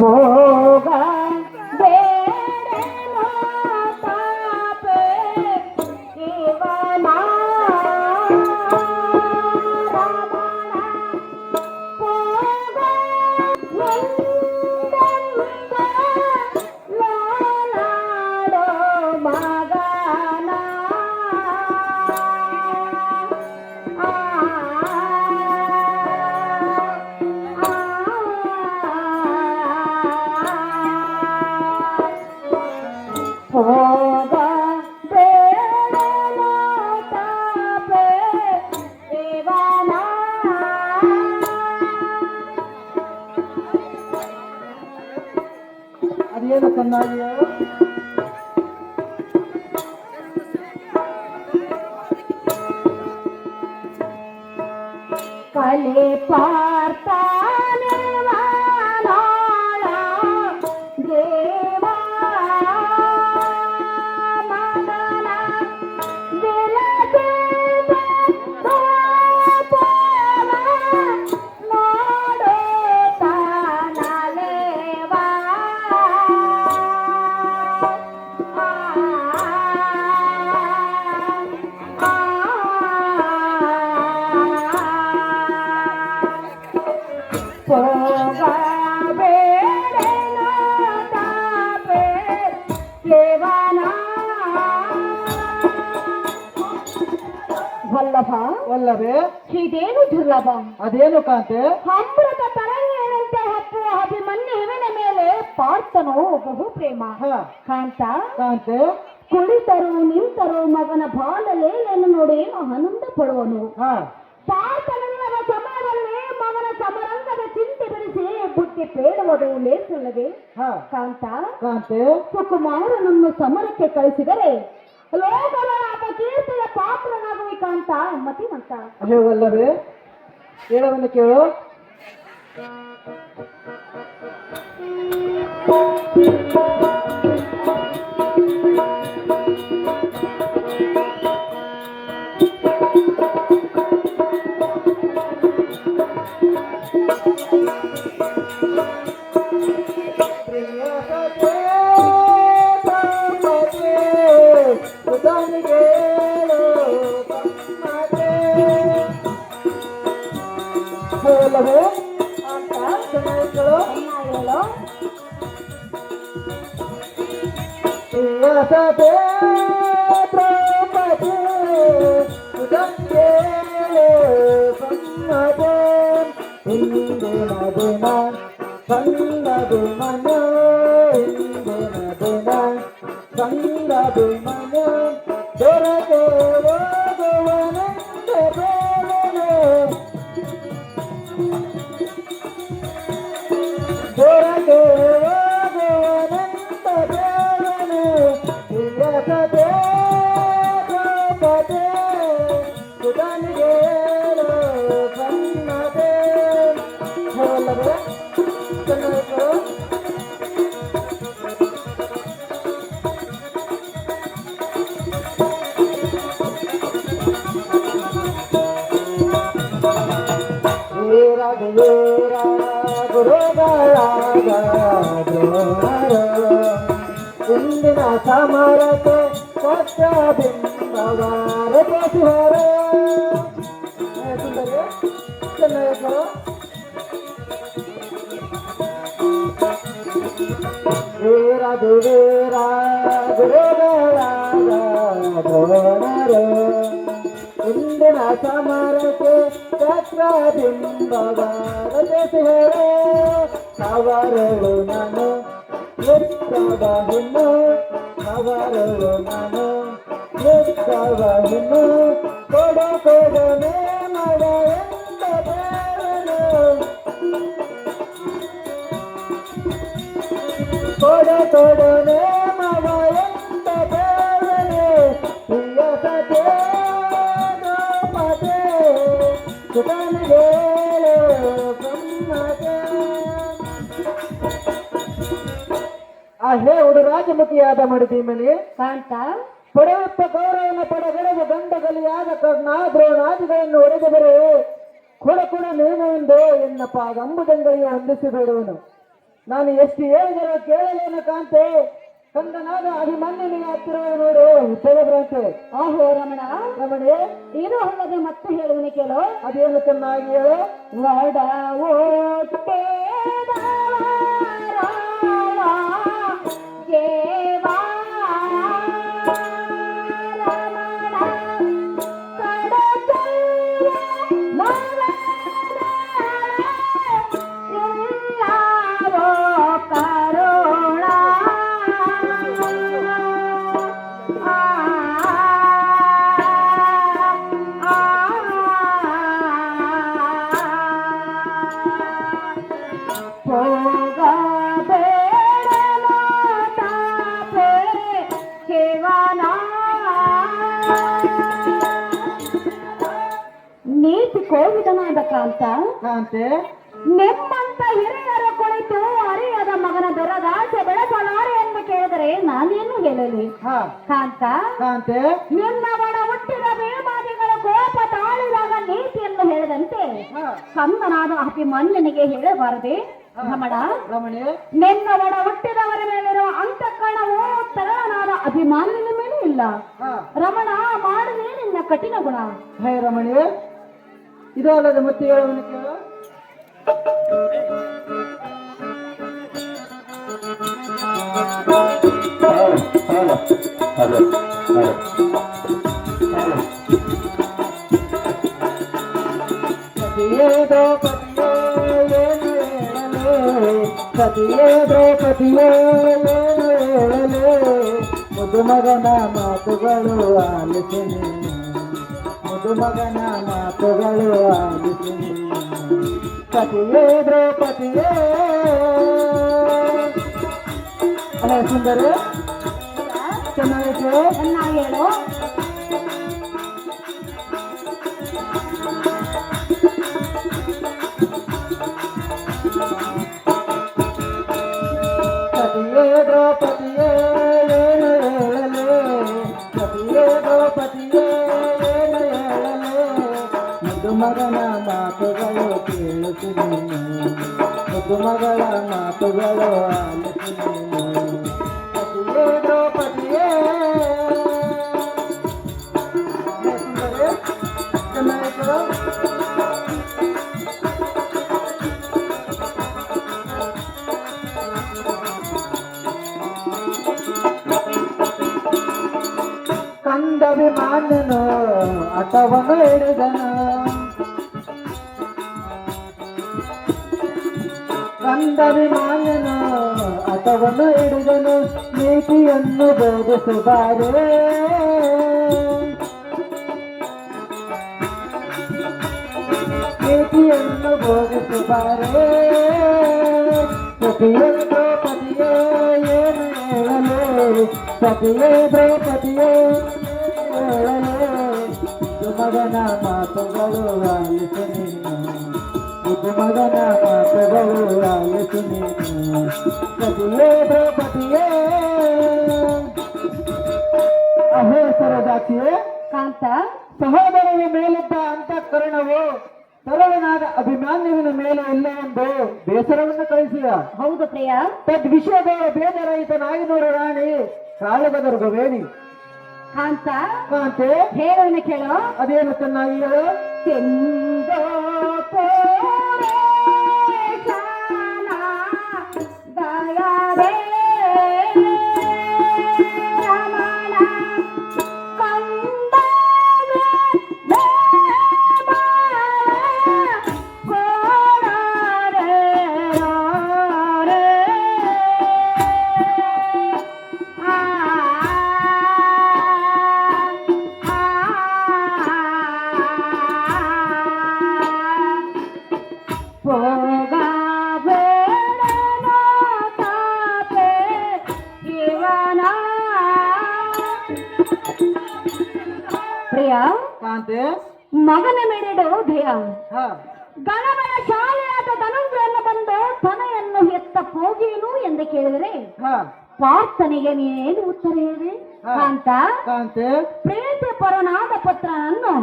ಹೋಗ ಬೇಡನೋ ತಾಪೆ ಇವನ ರಮಣ ಹೋಗ ಎಂದೆಂದ ಲೋಲಾಡೋ ಮಗನ ಹೋಗ ಬೇಡನೋ ತಾಪೆ ಇವನ ಅದೇನು ಚೆನ್ನಾಗಿ ಕಲೆ ಪಾರ್ತಾನೆ ವಾನಾಳ ದೇವ ಮಗನ ದಿಲದೆ ಗೋಪುರ ನೋಡೋ ತಾನಲೇವ ಹೋಗ ಬೇಡನೋ ತಾಪೆ ಕೇವನ ವಲ್ಲಭ ವಲ್ಲಭೆ ಇದೇನು ದುರ್ಲಭ ಅದೇನು ಕಾಂತೆ ಅಮೃತ ತರಂಗಿನಂತೆ ಹತ್ತುವ ಅಭಿಮನ್ಯುವಿನ ಮೇಲೆ ಪಾರ್ಥನು ಬಹು ಪ್ರೇಮ ಹ ಕಾಂತ ಕಾಂತೆ ಕುಳಿತರು ನಿಂತರು ಮಗನ ಬಾಲಲೀಲೆಯನ್ನು ನೋಡಿ ಆನಂದ ಪಡುವನು ಹ ಪಾರ್ಥನಲ್ಲದ ಸಮಯದಲ್ಲಿ ಮಗನ ಸಮರಂಗದ ಚಿಂತೆ ಬಿಡಿಸಿ ಬುದ್ಧಿ ಬೇಡುವುದು ಲೇಸಲ್ಲದೆ ಹ ಕಾಂತ ಕಾಂತೆ ಸುಕುಮಾರನನ್ನು ಸಮರಕ್ಕೆ ಕಳಿಸಿದರೆ ಲೋಕದ ಅಪಕೀರ್ತಿಯ ಪಾತ್ರನಾಗುವಿ ಕಾಂತ ಮತಿಮಂತ ಅಹೇ ವಲ್ಲಭೆ ಹೇಳವನ್ನು ಕೇಳು ವಲ್ಲಭೆ ಕಾಂತ ಚೆನ್ನಾಗಿ ಕೇಳು ಹೇಳು ಪ್ರಿಯಸತೆ ದ್ರೌಪದಿ ಸುಧಂಗೇಳು ಸಮ್ಮತೆ ಹಿಂದಿನ ದಿನ ಸಂಗದು ಮನ ಹಿಂದಿನ ದಿನ ಸಂಗದು ಮನ ದೊರಕೆ ಹೋಗುವನೆಂದ ಬೇಡನೆ ದೊರಕೆ ಹೋಗುವನೆಂದ ಬೇಡನೆ ಪ್ರಿಯಸತೆ ದ್ರೌಪದಿ ಸುಧಂಗೇಳು ಸಮ್ಮತೆ ವಲ್ಲಭೆ ಚೆನ್ನಾಗಿ ಕೇಳು ವೀರ ವೀರ ಗುರುಗಳಾದ ದ್ರೋಣರು ಇಂದಿನ ಸಮರಕ್ಕೆ ಸತ್ಯಬಿಂಬವಾರ ಕೇಸಿಹರು ಸುಂದರಿ ಚೆನ್ನಾಗಿ ಕೇಳು ವೀರ ವೀರ ಗುರುಗಳಾದ ದ್ರೋಣರು ಇಂದಿನ ಸಮರಕ್ಕೆ ಚಕ್ರಬಿಂಬವಾದ ಕೇಸಿಹರು ಅವರಳು ನಾನು ನಿತ್ಯದ ಹಿನ್ನು ಅವರಳು ನಾನು ನಿತ್ಯದ ಹಿನ್ನು ಕೊಡನೆ ಮಡ ಎಂದ ಬೇಡನು ಕೊಡನೆ ಮಡ ಎಂದ ಬೇಡನೆ ಪ್ರಿಯಸತೆ ದ್ರೌಪದಿ ಸುಧಂಗೇಳು ಸಮ್ಮತೆ ಆ ಹೇ ಹುಡು ರಾಜಮುಖಿಯಾದ ಮಡಿದೀಮನಿ ಕಾಂತ ಪಡೆಯುತ್ತ ಗೌರವನ ಪಡೆಗಳೆದು ಗಂಡಗಲಿಯಾದ ಕರ್ಣ ದ್ರೋಣಾದಿಗಳನ್ನು ಒಡೆದರೆ ಕೊಡ ಕೊಡ ನೇಮ ಎಂದು ಎನ್ನಪ್ಪ ಗಂಬುದಂಗಳಿಗೆ ಹೊಂದಿಸಿಬಿಡುವನು. ನಾನು ಎಷ್ಟು ಹೇಳಿದರೂ ಕೇಳಲೇನು ಕಾಂತೆ, ಕಂದನಾದ ಅಭಿಮನ್ಯನಿಗೆ ಹತ್ತಿರ ನೋಡು ಉತ್ತರಬ್ರಂತೆ. ಆಹೋ ರಮಣ, ರಮಣಿ, ಇದು ಅಲ್ಲದೆ ಮತ್ತೆ ಹೇಳುವನೆ ಕೇಳು. ಅದೇನು ಚೆನ್ನಾಗಿ ಹೇಳು. ವಡ ಒಟ್ಟೆದವರ ಜೇವಾ ರಮಣ ಕಡಚಯ್ಯ ಎಲ್ಲವೋ ಕರುಣ ನೀತಿ ಕೋವಿದನಾದ ಕಾಂತ, ಕಾಂತೆ, ನಿಮ್ಮಂತ ಹಿರಿಯರ ಕುಳಿತು ಅರಿಯದ ಮಗನ ದೊರದಾಸೆ ಬೆಳೆಸಲಾರೆ ಎಂದು ಕೇಳಿದರೆ ನಾನೇನು ಹೇಳಲಿ? ಹಾ ಕಾಂತ, ಕಾಂತೆ, ನಿನ್ನ ಒಡ ಹುಟ್ಟಿದ ಭೀಮಾದಿಗಳ ಕೋಪ ತಾಳಿದಾಗ ನೀತಿಯನ್ನು ಹೇಳಿದಂತೆ ಹಾ ಕಂದನಾದ ಅಭಿಮನ್ಯನಿಗೆ ಹೇಳಬಾರದೆ? ರಮಣ, ರಮಣಿ, ನಿನ್ನ ಒಡ ಹುಟ್ಟಿದವರ ಮೇಲಿರುವ ಅಂತಃಕರಣವು ತರಳನಾದ ಅಭಿಮಾನ್ಯನ ಮೇಲೆ ಇಲ್ಲ. ಹಾ ರಮಣ, ಮಾಡದೆ ನಿನ್ನ ಕಠಿಣ ಗುಣ. ಹೇ ರಮಣಿ, ಇದು ಅಲ್ಲದೆ ಮತ್ತೆ ಹೇಳುವನು ಕೇಳು. ಸತಿಯೇ ದ್ರೌಪದಿಯೇ ಏನು ಹೇಳಲು, ಸತಿಯೇ ದ್ರೌಪದಿಯೇ ಏನು ಹೇಳಲು, ಮುದುಮಗನ ಮಾತುಗಳು ಆಲಿಸಿ ನೀನು, ಮುದುಮಗನ ಮಾತುಗಳು ಆಲಿಸಿ ನೀನು. ಸತಿಯೇ ದ್ರೌಪದಿಯೇ. ಅಲ್ಲ ಸುಂದರಿ, ಚೆನ್ನಾಗಿತ್ತು. ಚೆನ್ನಾಗಿ ಹೇಳು. ಸತಿಯೇ ದ್ರೌಪದಿಯೇ ಏನು ಹೇಳಲು, ಸತಿಯೇ ದ್ರೌಪದಿಯೇ ಏನು ಹೇಳಲು, ಮುದುಮಗನ ಮಾತುಗಳು ಕೇಳಿಸಿ ನೀನು, ಮುದುಮಗಳ ಮಾತುಗಳು ಆಲಿಸಿ ನೀನು. ಸತಿಯೇ ದ್ರೌಪದಿಯೇ. ಸುಂದರಿ, ಚೆನ್ನಾಗಿತ್ತು. ಕಂದಭಿಮಾನ್ಯನು ಆಟವನ್ನು ಹಿಡಿದನು, ಕಂದಭಿಮಾನ್ಯನು ಆಟವನ್ನು ಹಿಡಿದನು, ನೀತಿಯನ್ನು ಬೋಧಿಸಬಾರೇ, ನೀತಿಯನ್ನು ಬೋಧಿಸಬಾರೇ. ಸತಿಯೇ ದ್ರೌಪದಿಯೇ ಏನು ಹೇಳಲು, ಸತಿಯೇ ದ್ರೌಪದಿಯೇ ಹೇಳಲು, ಮಗನ ಮಾತುಗಳು ಆಲಿಸಿ ನೀನು, ಮಗನ ಮಾತುಗಳು ಆಲಿಸಿ ನೀನು. ಸತಿಯೇ ದ್ರೌಪದಿಯೇ. ಅಹೇ ಸರದಾಚಿಯೇ, ಕಾಂತ, ಸಹೋದರನ ಮೇಲಿದ್ದ ಅಂತಃಕರಣವು ಸರಳನಾದ ಅಭಿಮಾನ್ಯವಿನ ಮೇಲೆ ಇಲ್ಲ ಎಂದು ಬೇಸರವನ್ನು ಕಳಿಸಿದ. ಹೌದು ಪ್ರಿಯ. ತದ್ವಿಷಯದ ಭೇದರಹಿತನಾಗಿ ನೋಡು ರಾಣಿ ಕಾಳಗದರ್ಗವೇಣಿ. ಕಾಂತ, ಕಾಂತೆ, ಹೇಳುವನೆ ಕೇಳು. ಅದೇನು ಚೆನ್ನಾಗಿ ಹೇಳು. ಸಿಂಧೋ ಪುರೇಶನ ದಯಾರೇ ರಮಣ ಕಂದವೇ ಕೋಣರೇ ರೋರೇ. ಪ್ರಿಯ, ಕಾಂತೆ, ಮಗನ ಮೇಲಿಡು ಧ್ಯೇಯ. ಹಾ ಗಣಗಳ ಶಾಲೆಯಾದ ಧನುಂಜಯನ್ನು ಬಂದು ತನೆಯನ್ನು ಎತ್ತ ಹೋಗೇನು ಎಂದು ಕೇಳಿದರೆ ಹಾ ಪಾರ್ಥನಿಗೆ ನೀನೇನು ಉತ್ತರ ಹೇಳಿದೆ? ಹಾ. ಕಾಂತ, ಕಾಂತೆ, ಪ್ರೀತಿ ಪರನಾದ ಪುತ್ರನನ್ನು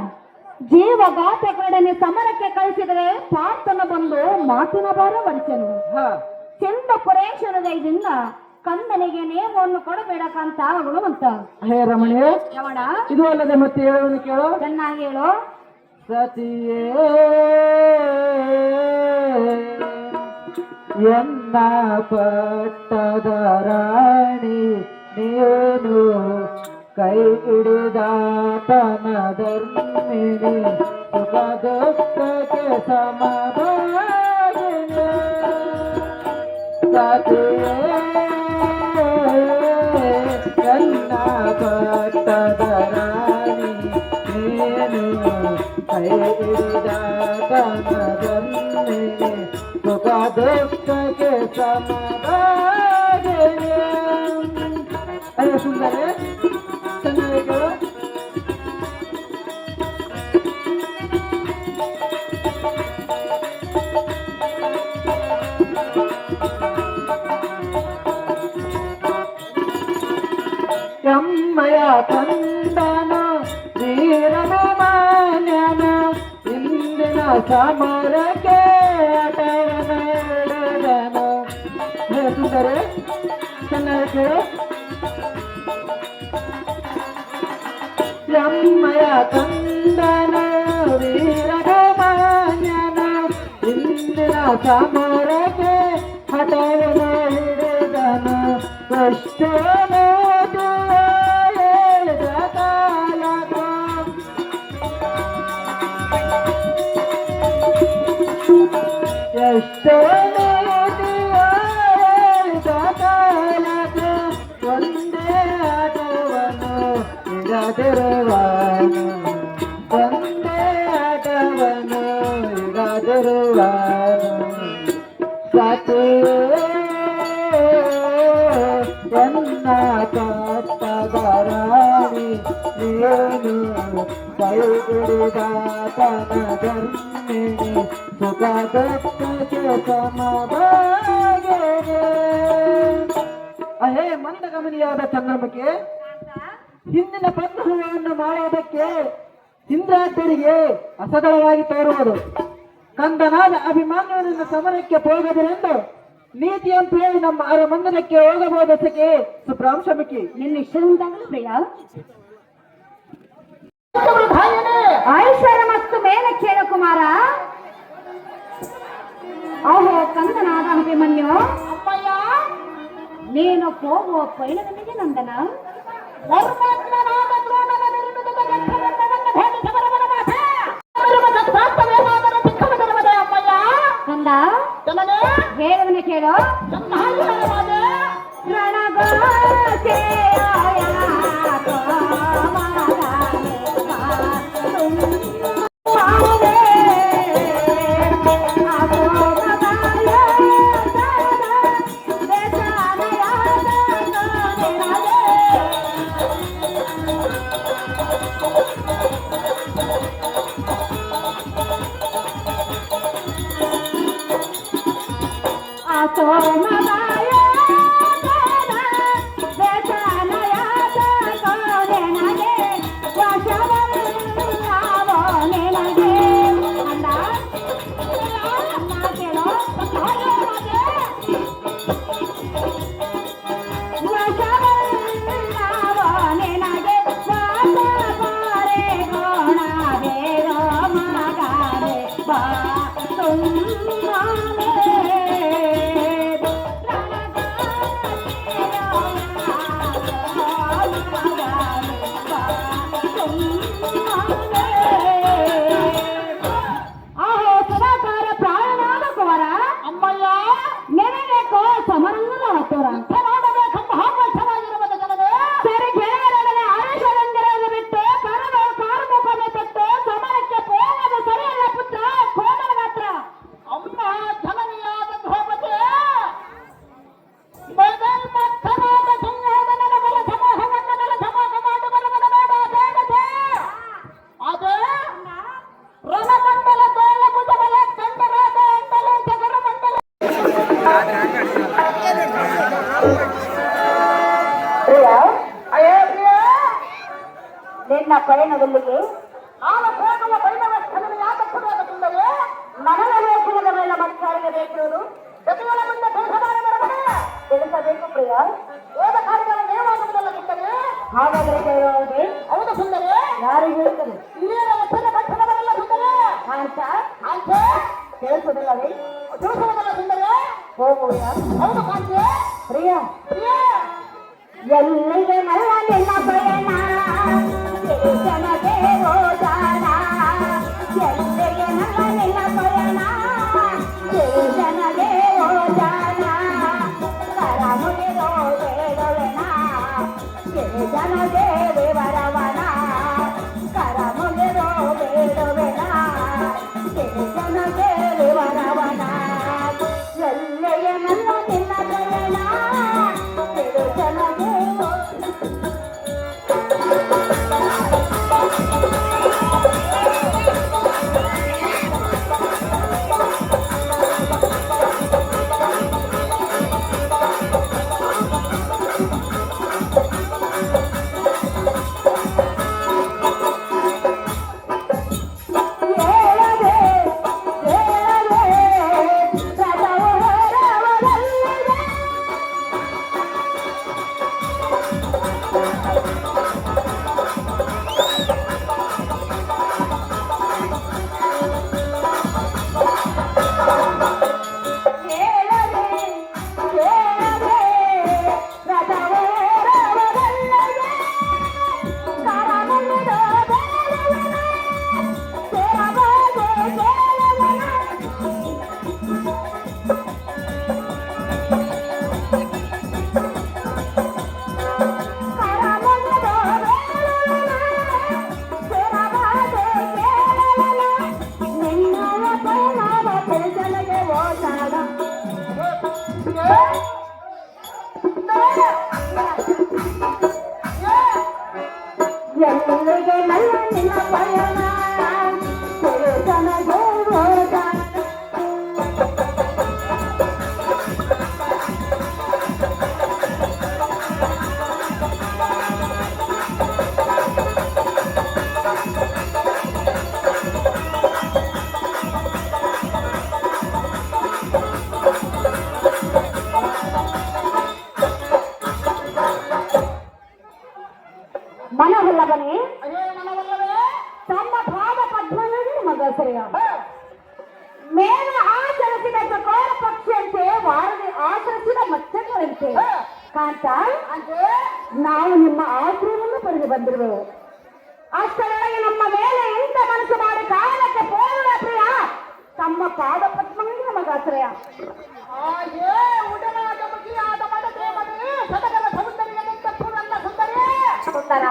ಜೀವಘಾತಕರೊಡನೆ ಸಮರಕ್ಕೆ ಕಳಿಸಿದರೆ ಪಾರ್ಥನ ಬಂದು ಮಾತಿನ ಭಾರ ಬಡಿಸನು. ಹಾ ಚಂದ ಪುರೇಶ್ವರ ದಯದಿಂದ ಕಂದನಿಗೆ ನೇಮವನ್ನು ಕೊಡಬೇಡಕ್ಕಂತ ಗುಣವಂತ. ಹೇ ರಮಣಿ, ಯವಣ ಇದು ಅಲ್ಲದೆ ಮತ್ತೆ ಹೇಳುವನು ಕೇಳು. ಚೆನ್ನಾಗಿ ಹೇಳು. ಸತಿಯೇ ಎನ್ನ ಪಟ್ಟದ ರಾಣಿ ನೀನು ಕೈ ಹಿಡಿದಾತನ ಧರ್ಮಿಣಿ ಸುಖ ದುಃಖಕ್ಕೆ ಸಮಭಾಗಿನಿ. ಸತಿಯೇ ಎನ್ನ ಪಟ್ಟದ ರಾಣಿ ನೀನು ಕೈ ಹಿಡಿದಾತನ ಧರ್ಮಿಣಿ ಸುಖ ದುಃಖಕ್ಕೆ ಸಮಭಾಗಿನಿ. ಅಯ್ಯೋ ಸುಂದರ ಚೆನ್ನಾಗಿ ಕೇಳು. ಎಮ್ಮಯ ಕಂದನ ವೀರಮಾನ್ಯನ ಇಂದಿನ ಸಮರಕ್ಕೆ ಅಟವನ ಹಿಡಿದನು. ಹೇ ಸುಂದರ ಚೆನ್ನಾಗಿ ಕೇಳು. ಎಮ್ಮಯ ಕಂದನ ವೀರಮಾನ್ಯನ ಇಂದಿನ ಸಮರಕ್ಕೆ ಹಠವನ ಹಿಡಿದನು. ಎಷ್ಟೋ ಹೇಳಿದ ಕಾಲಕ ಎಷ್ಟೋ ಹೇಳಿದ ಕಾಲಕ ಒಂದೇ ಆಟವನ್ನು ಇಡದಿರುವನು. ಒಂದೇ ಆಟವನ್ನು ಇಡದಿರುವನು. ಸತಿಯೇ ಎನ್ನ ಪಟ್ಟದ ರಾಣಿ ನೀನು ಕೈ ಹಿಡಿದಾತನ ಧರ್ಮಿಣಿ ಸುಖ ದುಃಖಕ್ಕೆ ಸಮಭಾಗಿನಿ. ಅಹೇ ಮಂದಗಮನಿಯಾದ ಚಂದ್ರಮುಖಿ, ಹಿಂದಿನ ಪ್ರಜ್ಞವನ್ನು ಮಾಡುವುದಕ್ಕೆ ಇಂದ್ರಾದ್ಯರಿಗೆ ಅಸಗಳವಾಗಿ ತೋರುವುದು. ಕಂದನಾದ ಅಭಿಮಾನ್ಯನನ್ನ ಸಮರಕ್ಕೆ ಹೋಗದಿರೆಂದು ನೀತಿಯಂತ ಹೇಳಿ ನಮ್ಮ ಅರಮಂದಿರಕ್ಕೆ ಹೋಗಬಹುದು. ಸಖಿ ಸುಪ್ರಾಂಶಮುಖಿ, ನಿನ್ನ ಇಷ್ಟದಿಂದಾಗಲೂ ಪ್ರಿಯ ಐಶ್ವರ್ಯ ಮತ್ತು ಮೇಲೆ ಕೇಳ ಕುಮಾರ. ಓಹೋ ಕಂದನಾದ ಅಭಿಮನ್ಯು, ಅಮ್ಮಯ್ಯ ನೀನು ಹೋಗುವ ಪೈಲನಿಗೆ ನಂದನ ಕಂದ ಹೇಳವನ್ನ ಕೇಳು. ಮಾಡುತ್ತಿರುವುದು ಪ್ರತಿಯೊಳ ಮುಂದೆ ಕೆಲಸದಾರ ಬರಬಾರ ಬೆಳೆಸಬೇಕು ಪ್ರಿಯ ವೇದ ಕಾರ್ಯಗಳ ನೇಮವಾಗುವುದಲ್ಲ ಸುಂದರಿ ಹಾಗಾದರೆ ಕೇಳುವುದೇ ಹೌದು ಸುಂದರಿ ಯಾರಿಗೆ ಹೇಳ್ತಾರೆ ಹಿರಿಯರ ಒತ್ತಡ ಕಟ್ಟಡವಲ್ಲ ಸುಂದರಿ ಅಂತ ಅಂತ ಕೇಳಿಸುವುದಿಲ್ಲವೇ ತಿಳಿಸುವುದಲ್ಲ ಸುಂದರಿ ಹೋಗುವ ಹೌದು ಕಾಂತಿ ಪ್ರಿಯ ಪ್ರಿಯ ಎಲ್ಲಿಗೆ ಮಲ್ಲ ನಿನ್ನ ಪಯಣ ಜನಗೆ ಹೋದಾನ ಎಲ್ಲಿಗೆ ಮಲ್ಲ ನಿನ್ನ ಪಯಣ ಜನಗೆ ಹೋದಾನ ಕರ ಮುಗಿದೋ ಬೇಡವೆನ ಜನಗೆ ವಿವರವನ ಕರ ಮುಗಿದೋ ಬೇಡವೆನ ಜನಗೆ ವಿವರವನ ಎಲ್ಲಿಗೆ ಮಲ್ಲ ನಿನ್ನ ಪಯಣ ಜನಗೆ ಎಲ್ಲಿಗೆ ಮಲ್ಲ ನಿನ್ನ ಪಯಣ ಜನಗೆ ಹೋದಾನ ಮನವಲ್ಲವನೇ ತಮ್ಮ ಪಾದ ಪದ್ಮನಲ್ಲಿ ಮಗಸರೆಯ ಮೇಲೆ ಆಚರಿಸಿದ ಚಕೋರ ಪಕ್ಷಿಯಂತೆ ವಾರದೆ ಆಚರಿಸಿದ ಮಚ್ಚಂತೆ ಕಾಂತ ನಾವು ನಿಮ್ಮ ಆಶ್ರಯವನ್ನು ಪಡೆದು ಬಂದಿರುವೆವು ಅಷ್ಟರೊಳಗೆ ನಮ್ಮ ಮೇಲೆ ಇಂಥ ಮನಸ್ಸು ಮಾಡಿ ಕಾರಣಕ್ಕೆ ಪೂರ್ಣ ಪ್ರಿಯ ತಮ್ಮ ಪಾದ ಪದ್ಮಗಳಿಗೆ ಮಗಾಶ್ರಯ ಸುಂದರ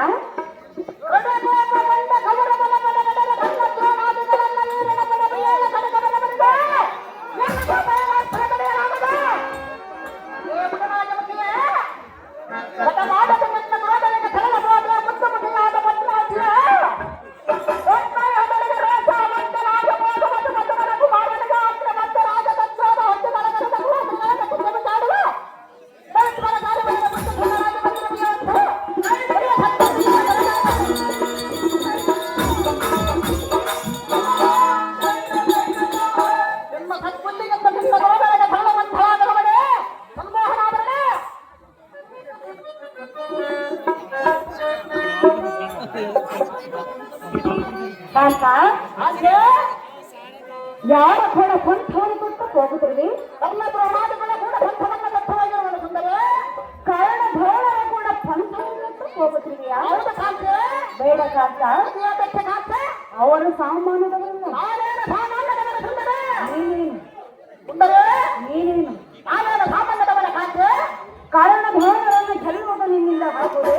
ಯಾರ ಕೂಡ ಪಂಥವನ್ನು ಕೊಟ್ಟು ಹೋಗುತ್ತಿರುವೆ ತಮ್ಮ ಪ್ರಮಾದಗಳ ಕೂಡ ಪಂಥವನ್ನು ದತ್ತವಾಗಿರುವುದು ಸುಂದರ ಕಾರಣ ಧೋರಣೆ ಕೂಡ ಪಂಥವನ್ನು ಹೋಗುತ್ತಿರುವೆಯಾ ಬೇಡ ಕಾಂತ ಅವರು ಸಾಮಾನ್ಯದವರಲ್ಲ ನೀನೇನು ಸಾಮಾನ್ಯದವರ ಕಾಂತ ಕಾರಣ ಧೋರಣೆಯನ್ನು ಗೆಲ್ಲುವುದು ನಿನ್ನಿಂದ ಆಗುವುದೇ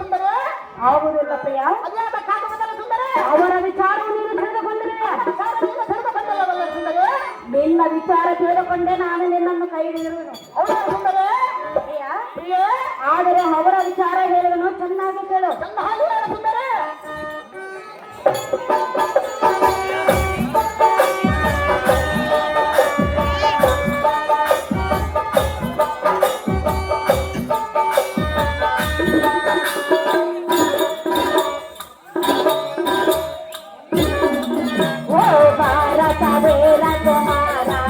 ಸುಂದರ ಆಗುವುದಿಲ್ಲ ಪ್ರಿಯ ಅವರ ವಿಚಾರವು ನೀನು ತಿಳಿದುಕೊಂಡಿಲ್ಲ ನಿನ್ನ ವಿಚಾರ ತಿಳಿದುಕೊಂಡೆ ನಾನು ನಿನ್ನನ್ನು ಕೈ ಹಿಡಿಯುವೆನು ಆದರೆ ಅವರ ವಿಚಾರ ಹೇಳುವನು ಚೆನ್ನಾಗಿ ಕೇಳು ओ भारत वीर कुमारा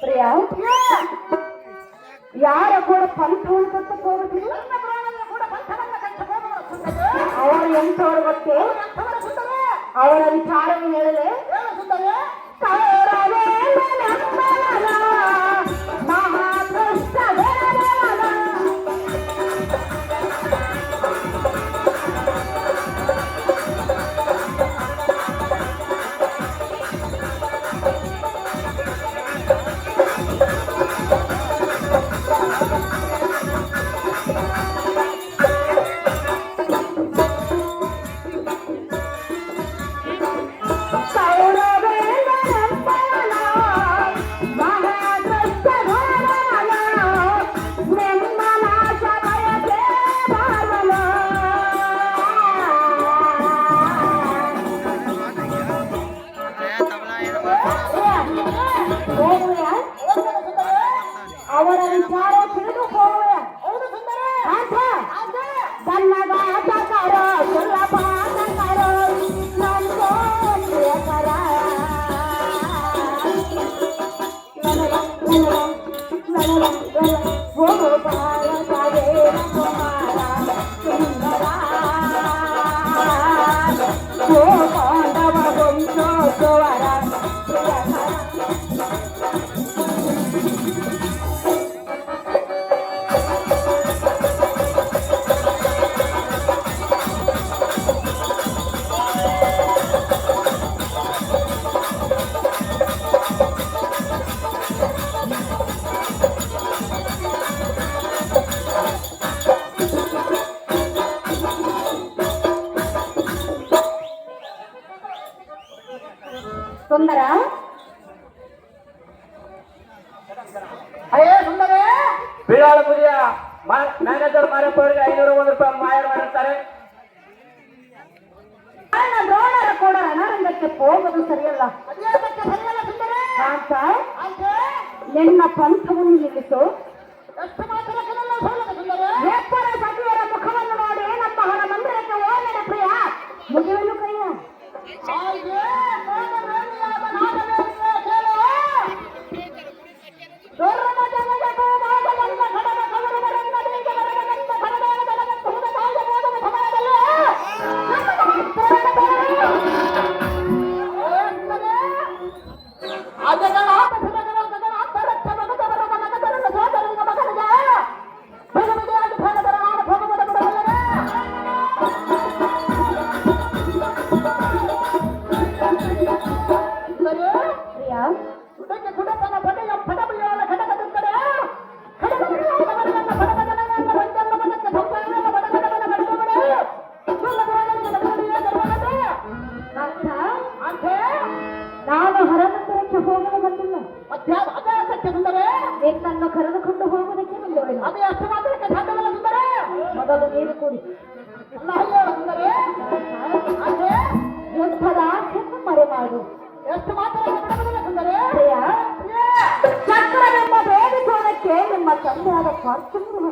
ಪ್ರಿಯಾ ಯಾರ ಕೂಡ ಪಂಥವನ್ನು ಕಟ್ಟಕ್ಕೆ ಹೋಗುತ್ತಿಲ್ಲ ಅವರು ಎಂಥವರು ಗೊತ್ತೇ ಅವರ ವಿಚಾರವನ್ನು ಹೇಳಲೆ ಮಹಾಕೃಷ್ಣ ಅವರ ವಿಚಾರ ತಿಳಿದು ಹೋಗುವ ತನ್ನಗ ಆಟಕಾರ ಸುಲಭ ಆಟಕಾರ ನಂದೋ ಪ್ರಿಯಕರ ಹೋಗೋ ಭಾರತವೇ ಕುಮಾರ ಸುಂದರ ಓ ಪಾಂಡವ ವಂಶೋದ್ಧವರ ಪ್ರಿಯಕರ ಸುಂದರ ಅಯ್ಯೇ ಸುಂದರೇ ಬೀಳಾಳ ಪೂಜೆಯ ಮ್ಯಾನೇಜರ್ ಮಾರಪ್ಪ ಅವರಿಗೆ 501 ರೂಪಾಯಿ ಮಾಯರ್ ಮಾಡಿರ್ತಾರೆ. ದ್ರೋಣರ ಕೂಡ ರಣರಂಗಕ್ಕೆ ಹೋಗೋದು ಸರಿಯಲ್ಲ ಕಾಂತ ನಿನ್ನ ಪಂಥವನ್ನು ನಿಲ್ಲಿಸು ಎಪ್ಪರ ಸಚಿವರ ಮುಖವನ್ನು ನೋಡಿ ನಮ್ಮ ಹೊರ ಮಂದಿರಕ್ಕೆ ಹೋಗಣ ಪ್ರಿಯ ಮುಗಿಯಲು ಕೈಯ ನಾನು ಹೊರಮಂದಿರಕ್ಕೆ ಹೋಗಲು ಬಂದಿಲ್ಲ ನನ್ನನ್ನು ಕರೆದುಕೊಂಡು ಹೋಗುವುದಕ್ಕೆ ಮೊದಲು ನೀರು ಕುಡಿ ಯುದ್ಧದ ಆಸೆಯನ್ನು ಮರೆ ಮಾಡು ಚಕ್ರವೆಂಬ ಬೇಡಿಸೋದಕ್ಕೆ ನಿಮ್ಮ ತಂದೆಯಾದ ಪಾರ್ಥಿವ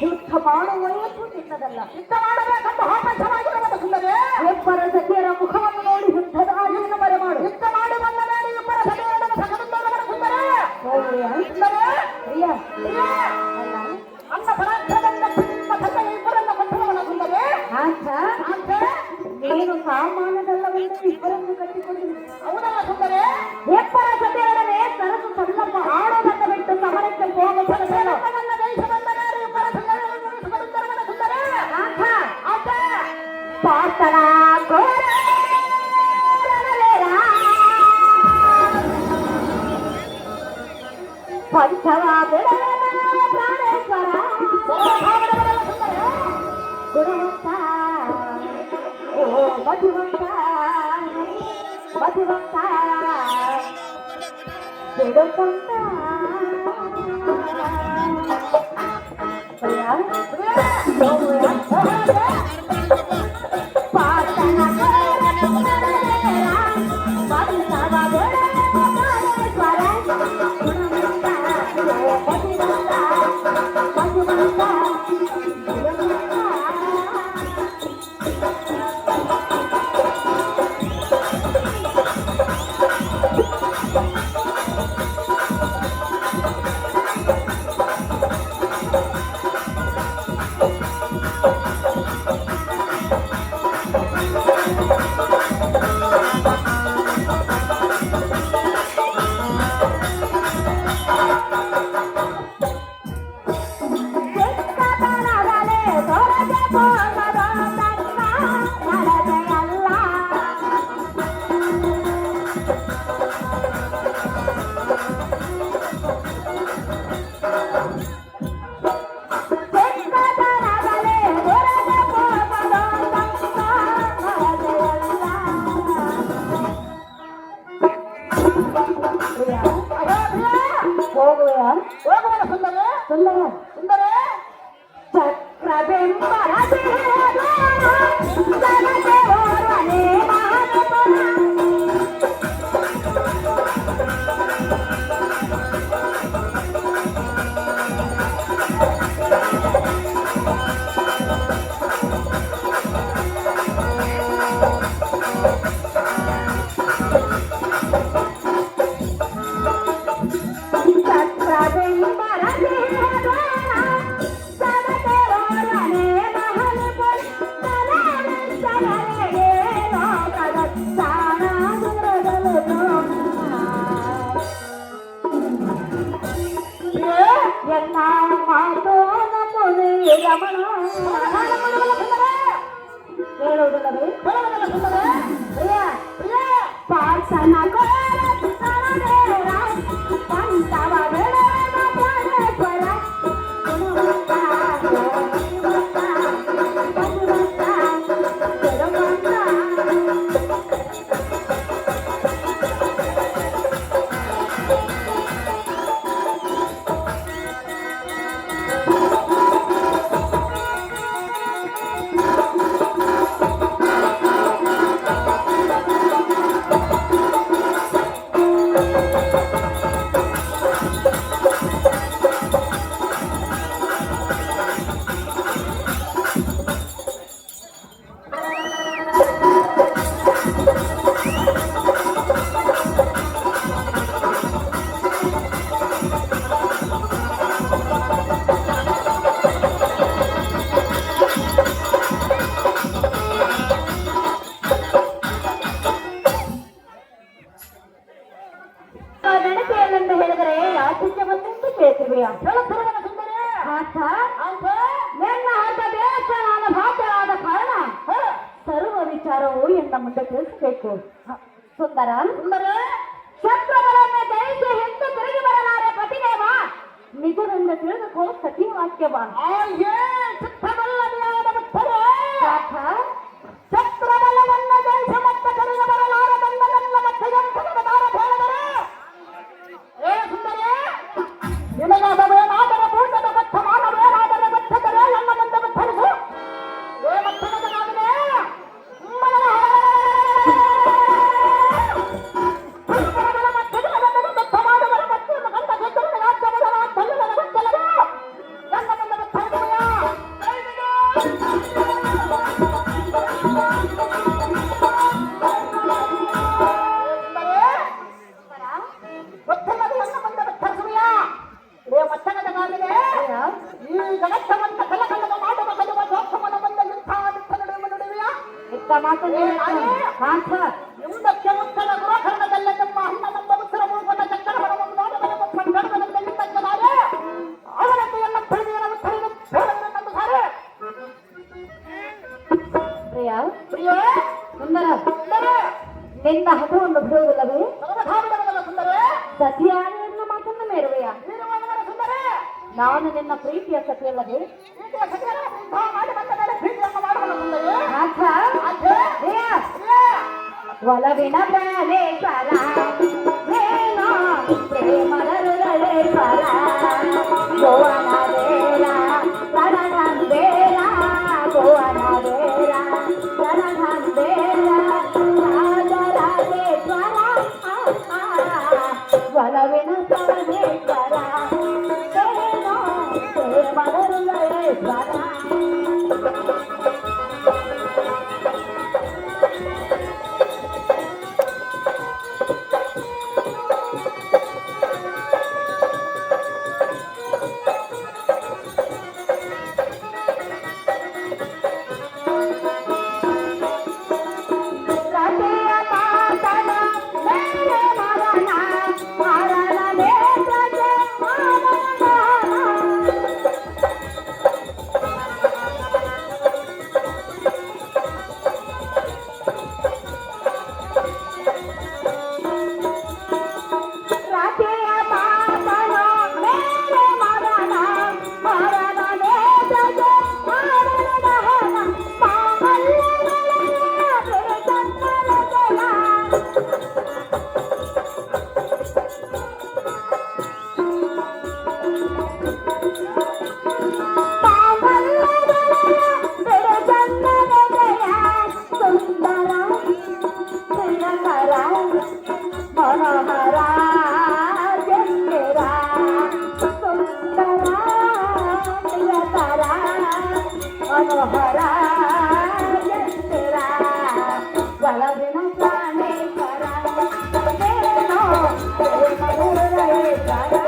ಯುದ್ಧ ಮಾಡುವ ವಯಸ್ಸು ನಿನ್ನದಲ್ಲ ಯುದ್ಧ ಮಾಡಬೇಕಂತ ಆಕಾಶವಾಗಿರುವುದು ಸುಂದರೇ ಇಬ್ಬರ ಸಖಿಯರ ಮುಖವನ್ನು ನೋಡಿ ಯುದ್ಧದ ಆಸೆಯನ್ನು ಮರೆ ಮಾಡು ಯುದ್ಧ ಮಾಡಿ ಬಂದ ಮೇಲೆ ಇಬ್ಬರ ಸಖಿಯರನ್ನು ಸಕಲುಂದರ ಸುಂದರೇ ಸುಂದರೇ ಪ್ರಿಯ ಅಲ್ಲ ಅನ್ನ ಪರಾಕ್ರಮದಿಂದ ನಿಮ್ಮ ತಂದೆ ಇಬ್ಬರನ್ನ ಕಟ್ಟುವವನ ಸುಂದರೇ ನೀನು ಸಾಮಾನ್ಯದಲ್ಲವೆಂದು ಇಬ್ಬರನ್ನು ಕಟ್ಟಿಕೊಂಡಿರು ಅವನಲ್ಲ ಸುಂದರೇ ಇಬ್ಬರ ಸಖಿಯರನ್ನೇ ಸರಸು ಸಲ್ಲಪ್ಪ ಆಡೋದನ್ನು ಬಿಟ್ಟು ಸಮರಕ್ಕೆ ಹೋಗುತ್ತದೆ ಪಾತನ ಪಂಚವ ಪ್ರಾಣೇಶ್ವರ ಗುರುವಂತ ಓ ಮಧುವಂತ ಮಧುವಂತ ಬಿಡುವಂತ ಪಾತನ ಸುಂದರ ಸುಂದರ ಚಕ್ರವೆಂಬರ ಎಲ್ಲ ಮಾತು ನಮ್ಮದು ರಮಣ ಹೇಳುವುದಿಲ್ಲವೇ ಪಾರ್ಸನ ಪಂಚವ ನೆನಪೇನೆಂದು ಹೇಳಿದರೆ ಯಾಕೆ ಬಂದೆಂದು ಕೇಳ್ತೀವಿಯಾ ನನ್ನ ಅರ್ಧ ದೇಶ ನಾನು ಭಾಷೆಯಾದ ಕಾರಣ ಸರ್ವ ವಿಚಾರವು ಎನ್ನ ಮುಂದೆ ತಿಳಿಸಬೇಕು. ಸುಂದರ ಸುಂದರ ಶತ್ರುಗಳನ್ನು ಜಯಿಸಿ ಹಿಂದೆ ತಿರುಗಿ ಬರಲಾರೆ ಪ್ರತಿದೇವ ನಿಜವೆಂದು ತಿಳಿದುಕೋ ಸತಿ ವಾಕ್ಯವ ಶತ್ರುಬಲವನ್ನು ಜಯಿಸಿ ಮತ್ತೆ ತಿರುಗಿ ಬರಲಾರ ಬಂದ ನನ್ನ ಮತ್ತೆ ನಿನಗಾದವೇ ಮಾದರ ಪೂರ್ಣದ ಬದ್ಧ ಮಾನವೇ ಮಾದರ ಬದ್ಧದರೆ ನನ್ನ ಮುಂದೆ ಬದ್ಧರಿಸು ಏ ಮತ್ತನಾಗನೇ ಈ ಜಗತ್ತವಂತ ಕಲಕಲದ ಮಾಡುವ ಕಲುವ ಜೋತ್ಸವನ ಬಂದ ಯುದ್ಧ ಮಾತು ನಿಮ್ದಕ್ಕೆ ಉತ್ತರ ಗೃಹಕರ್ಣದಲ್ಲ ನಮ್ಮ ಅನ್ನ ನಮ್ಮ ಉತ್ತರ ಮೂಗನ ಚಕ್ರವನ್ನು ನೋಡಬಲ್ಲೇ ಅವರದ್ದು ಎಲ್ಲ ಪ್ರಿಯರ ಉತ್ತರಿಸುತ್ತಾರೆ. ಪ್ರಿಯ ಪ್ರಿಯ ಸುಂದರ ಸುಂದರ ನಿನ್ನ ಹಠವನ್ನು ಬಿಡುವುದಿಲ್ಲವೇ ಸುಂದರ ಸತಿಯಾಗಿಯನ್ನು ಮಾತನ್ನು ಮೇರುವೆಯ ಸುಂದರ ನಾನು ನಿನ್ನ ಪ್ರೀತಿಯ ಸತಿಯಲ್ಲದೆ ಒಲವಿನ ಪ್ರಾಣೇಶ್ವರ ಪ್ರೇಮದ ಹೃದಯೇಶ್ವರ ಗೋವನ ಬೇರ ಕರಗಂಬೇರ ಗೋವನ ಬೇರ ಕರಗಂಬೇರ ರಾಜರಾಜೇಶ್ವರ ಒಲವಿನ ಪ್ರಾಣೇಶ್ವರ ಮನೋಹರ ಎತ್ತರ ಒಳಗಿನ ಪ್ರಾಣೇಶ್ವರ ಏನೋ ಪ್ರೇಮಮೂರೈಶ್ವರ.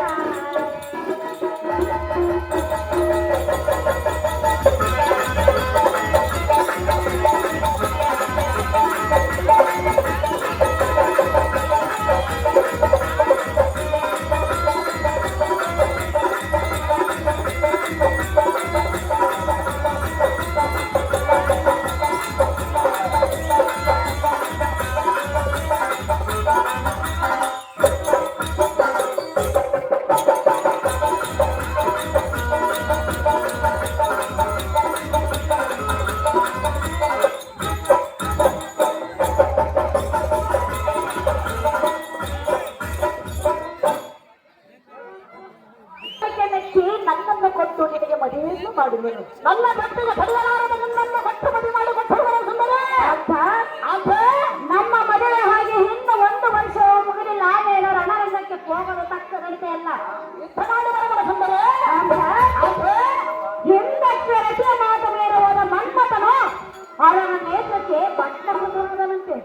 ನನ್ನನ್ನು ಕೊಟ್ಟು ನಿನಗೆ ಮದುವೆಯನ್ನು ಮಾಡಿದೆನು. ನನ್ನ ಭಕ್ತಿಗೆ ಸರಿಯಲಾರದ ನಿನ್ನನ್ನು ಕೊಟ್ಟು ಮದುವೆ ಮಾಡಿಕೊಟ್ಟರು ಸುಂದರ. ನಮ್ಮ ಮದುವೆ ಹಾಗೆ ಇನ್ನು 1 ವರ್ಷ ಮುಗಿದಿಲ್ಲ. ಆಮೇಲೆ ರಣರಂಗಕ್ಕೆ ಹೋಗಲು ತಕ್ಕ ನಡಿತೆಯಲ್ಲ. ಸುಂದರ ಹಿಂದಕ್ಕೆ ರಚನೆ ಮಾತ ಮೇಲೆ ಹೋದ ಮನ್ಮಥನು ಅವರ ನೇತ್ರಕ್ಕೆ ಬಟ್ಟ ಹೊಂದುವುದನಂತೆ.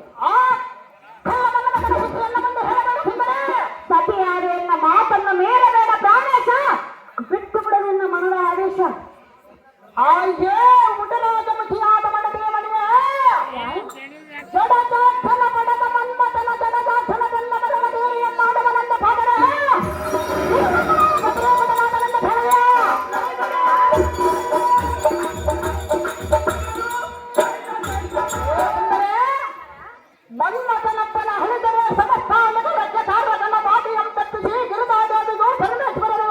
ಸತಿಯಾದ ಎನ್ನ ಮಾತನ್ನು ಮೇಲಬೇಡ ಪ್ರಾಣೇಶ, ಬಿಟ್ಟು ಬಿಡದೆನ್ನ ಮನದ ಆದೇಶ. ಆಯ್ಕೆ ಉಡನಾದ ಮುಖಿಯಾದ ಮನದೇ ಮನೆಯ ಜಡದಾರ್ಥನ ಪಡದ ಮನ್ಮಥನ ಜಡದಾರ್ಥನದೆಲ್ಲ ಬರುವ ದೇವಿಯ ಮಾಡುವ ನನ್ನ ಪಾದರ ಮನ್ಮಥನಪ್ಪನ ಹರಿದರೆ ಸಮಸ್ಥಾನದ ರಜತಾರದನ ಬಾಟಿಯಂ ತಪ್ಪಿಸಿ ಗಿರಿದಾದೇವಿಗೂ ಪರಮೇಶ್ವರರು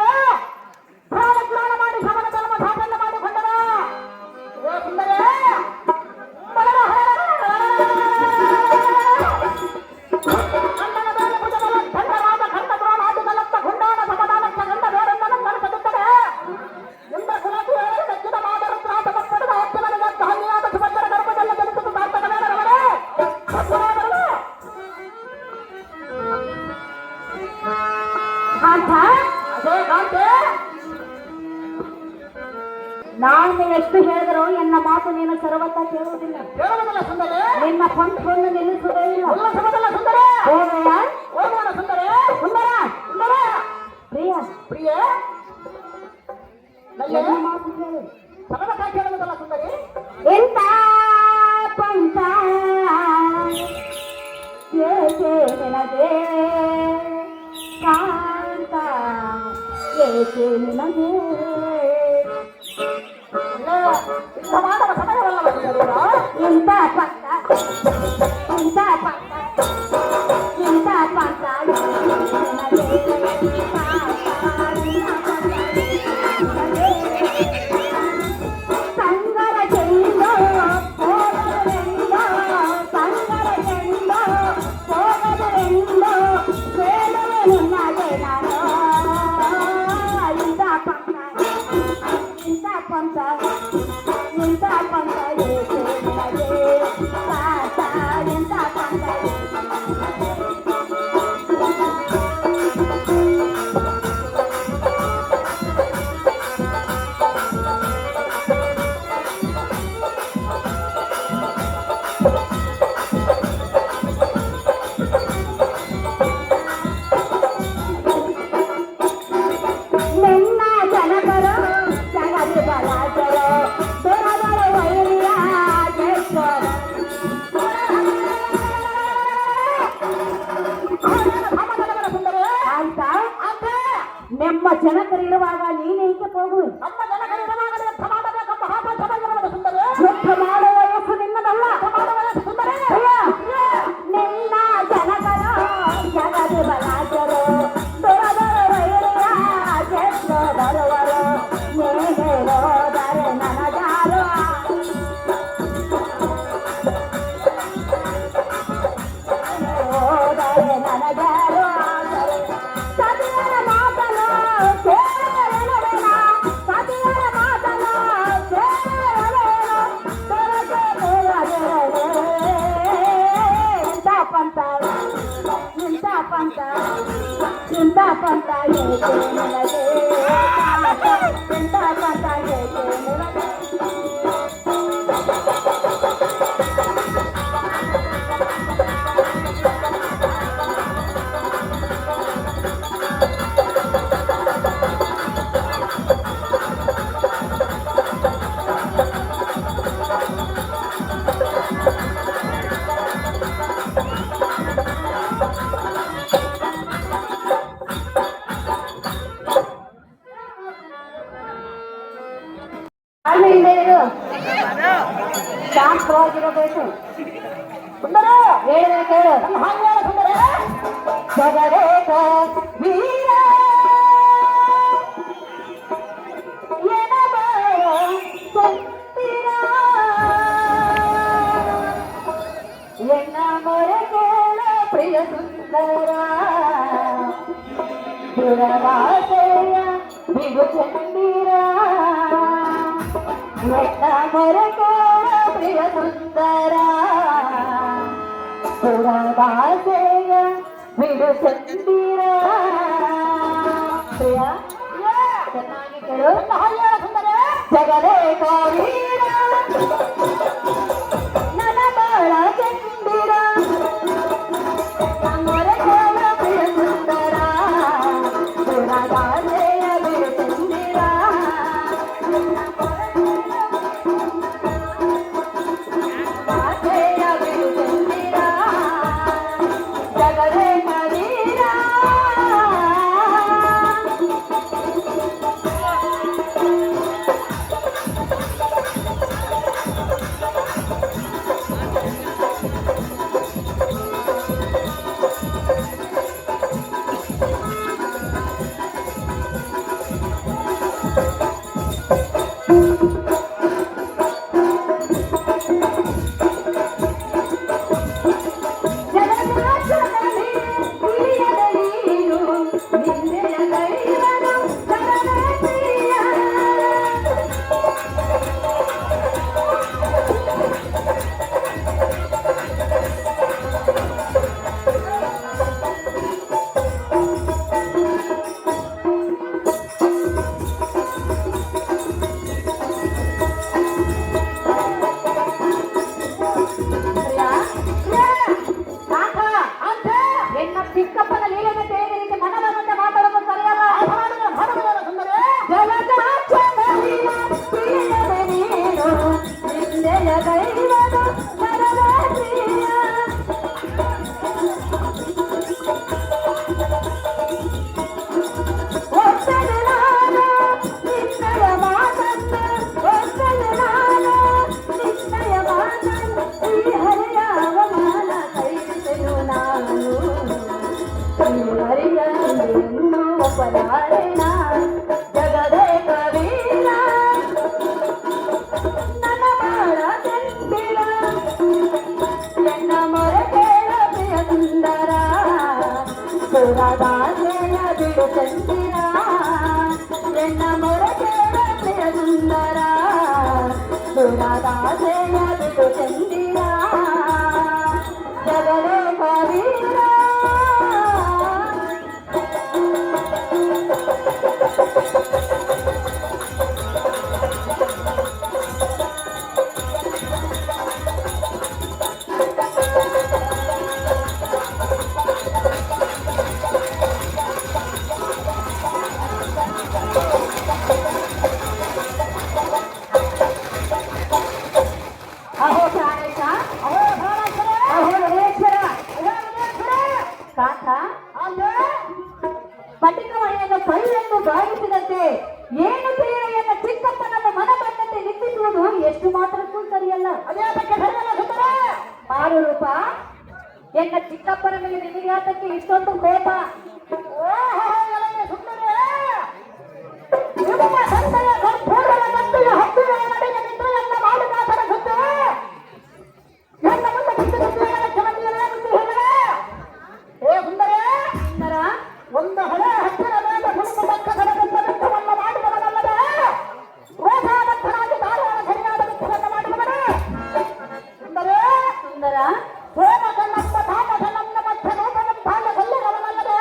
ಪ್ರಾಣ ಮಾಡಿ ಶಮನ ಜನ್ಮ ಸಾಧನೆ ಮಾಡಿಕೊಂಡರ. ಖಂಡರಾದ ಖಂಡ ದ್ರೋಣಾದಿಗಳತ್ತ ಗುಂಡಾನ ಸಮಾಧಾನಕ್ಕೆ ಗಂಡ ಬೇರೆಂದನ್ನು ನಡೆಸುತ್ತದೆ. ಇಂದ್ರ ಕುಲಕ್ಕೆ ದಕ್ಷಿಣ ಮಾದರುದ್ರಾತ ಪಟ್ಟಣದ ಅಚ್ಚವನಿಗೆ ಹಲ್ಲಿಯಾದ ಸುಭದ್ರ ಗರ್ಭದಲ್ಲಿ ಜನಿಸಿತು ಸಾರ್ಥಕ ಬೇಡರವರೇ. ನಾನು ಎಷ್ಟು ಹೇಳಿದರೂ ಎನ್ನ ಮಾತು ನೀನು ಸರ್ವತ ಕೇಳುವುದಿಲ್ಲ. ನಿನ್ನ ಪಂಥವನ್ನು ನಿಲ್ಲಿಸುವುದೇ ಇಲ್ಲ. ಹೋಗಯ್ಯ ಸುಂದರ ಪ್ರಿಯ ಪ್ರಿಯ ಮಾತು ಕೇಳು. ಕೇಳುವುದಲ್ಲ ಸುಂದರಿ. ಎಂತ ಪಂಥ ಏಕೆ ನಿನಗೆ ಕಾಂತ ಏಕೆ ನಿನಗೆ ಇಂಥ ಪಂಥ ಇಂಥ ಪಂಥ ಇಂಥ ಪಂಥ ಸಂಗರ ಚೆಂದ ಹೋಗದರೆಂದ ಸಂಗರ ಚೆಂದ ಹೋಗದರೆಂದ ಕೇಳುವೆ ನಿನ್ನಗೆ ನಾನು. ಇಂಥ ಪಂಥ ಇಂಥ ಪಂಥ ಇಂಥ ಪಂಥ ಏಕೆ ನಿನಗೆ ಕಾಟ ಇಂಥ ಪಂಥ ನಿನ್ನ ಜನಪರ ಜಗದಿ ಬಲಾಚರ ಶಾಂತವಾಗಿರಬೇಕು. ಸುಂದರ ಹೇಳಿದ್ರೆ ಕೇಳು. ನಮ್ಮ ಹಾಗೆ ಹೇಳ ಸುಂದರ. ಜಗದೇಕ ವೀರ ಎನಬ ಸಂತಿರ ಎನ್ನ ಮೊರೆ ಕೇಳ ಪ್ರಿಯ ಸುಂದರ ದುರವಾಸೆಯ ಬಿಡು ಚಂದಿರ ಎನ್ನ ಮೊರೆ ಕೇಳ ಪ್ರಿಯ ಸುಂದರ ದುರವಾಸೆಯ ಬಿಡು ಚಂದಿರ. ಪ್ರಿಯ ಚೆನ್ನಾಗಿ ಕೇಳು. ಜಗದೇಕ ವೀರ ನನ್ನ ಬಾಳ ಚಂದಿರ ನಮ್ಮೊರೆ ಕೇಳ ಪ್ರಿಯ ಸುಂದರ ದುರವಾಸೆಯ ಬಿಡು ಚಂದಿರ ವಾಸೆಯ ಬಿಡು ಚಂದಿರ ಜಗದೇಕ ವೀರ. ಚಿಕ್ಕಪ್ಪನ ಲೀಲೆಗೆ ಬೇರೆ ಮನವನ್ನಂತೆ ಮಾತಾಡೋದು ಸರಿಯಲ್ಲ. ಜಗದೇಕ ವೀರ ನನ್ನ ಬಾಳ ಚಂದಿರ ಎನ್ನ ಮೊರೆ ಕೇಳ ಪ್ರಿಯ ಸುಂದರ ದುರವಾಸೆಯ ಬಿಡು ಚಂದಿರ ಎನ್ನ ಮೊರೆ ಕೇಳ ಪ್ರಿಯ ಸುಂದರ ದುರವಾಸೆಯ ಬಿಡು ಚಂದಿರ ಜಗದೇಕ ವೀರ. ಅಹೋ ಪ್ರಾಣೇಶ ಅಹೋ ಪ್ರಾಣೇಶ್ವರ ಅಹೋ ನರೇಶ್ವರ ಕಾಂತ ಪಟಿಕಮಣಿಯನ್ನು ಕೈಯನ್ನು ಭಾವಿಸಿದಂತೆ ಏನು ಪ್ರಿಯೆಯನ್ನು ಚಿಕ್ಕಪ್ಪನನ್ನು ಮನ ಬಂದಂತೆ ನಿಂದಿಸುವುದು ಎಷ್ಟು ಮಾತ್ರಕ್ಕೂ ಸರಿಯಲ್ಲ. ಅದೇ ಮಾರು ರೂಪ ಎನ್ನ ಚಿಕ್ಕಪ್ಪನ ಮೇಲೆ ನಿಮಗೆ ಆತಕ್ಕೆ ಇಷ್ಟೊಂದು ಕೋಪ. ಒಂದು ಹಳೆ ಹತ್ತಿರ ಮಾಡಿದವನಲ್ಲದೆ ರೋಷಾಬದ್ಧನಾಗಿ ಧಾರವಾಡ ಸರಿಯಾದ ಮಿತ್ರವನ್ನು ಮಾಡಿದವನು ಸುಂದರ ಸೋಮ ಕನ್ನಪ್ಪ ಧಾಮ ನನ್ನ ಮಧ್ಯ ರೂಪದ ಭಾಗ ಸಲ್ಲದವನಲ್ಲದೆ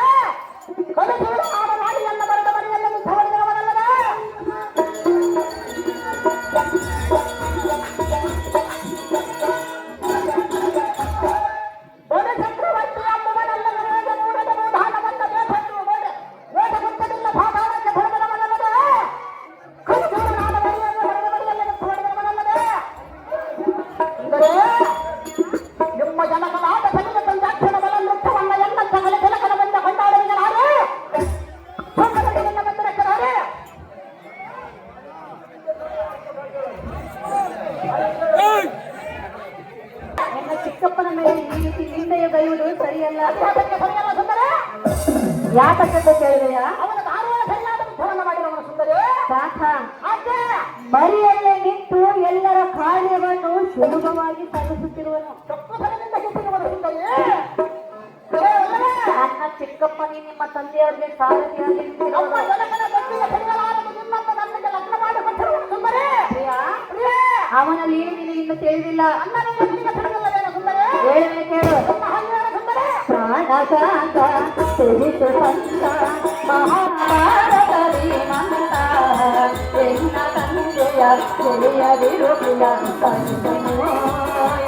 ಚಿಕ್ಕಪ್ಪನ ಮೇಲೆ ಈ ರೀತಿ ನಿಂದೆಯೊಗೈಯುವುದು ಸರಿಯಲ್ಲ. ಸರಿಯಲ್ಲ ಸುಂದರ. ಯಾಕಂತ ಕೇಳಿದೆಯಾ? ಅವನ ಧಾರವಾಡ ಸರಿಯಾದ ಯುದ್ಧವನ್ನು ಮಾಡಿದವನು ಸುಂದರಿ. ಸಾಕ ಮರಿಯಲ್ಲೇ ನಿಂತು ಎಲ್ಲರ ಕಾರ್ಯವನ್ನು ಸುಲಭವಾಗಿ ಸಾಗಿಸುತ್ತಿರುವನು. ತಪ್ಪುತನದಿಂದ ಗೆದ್ದಿರುವನು ಸುಂದರಿ. ಅನ್ನ ಚಿಕ್ಕಪ್ಪನಿ ನಿಮ್ಮ ತಂದೆಯವರಿಗೆ ಸಾರಥಿಯಾಗಿ ಅವನಲ್ಲಿ ನಿನಗಿನ್ನು ತಿಳಿದಿಲ್ಲ. ಹೇಳನೆ ಕೇಳು. ಪ್ರಾಣಕಾಂತ ತಿಳಿದು ಬಂದ ಮಹಾಭಾರತರಿ ಮಂತ ಎನ್ನ ತಂದೆಯ ತಿಳಿಯದಿರುವುದಿಲ್ಲ ಸಹಿಸನು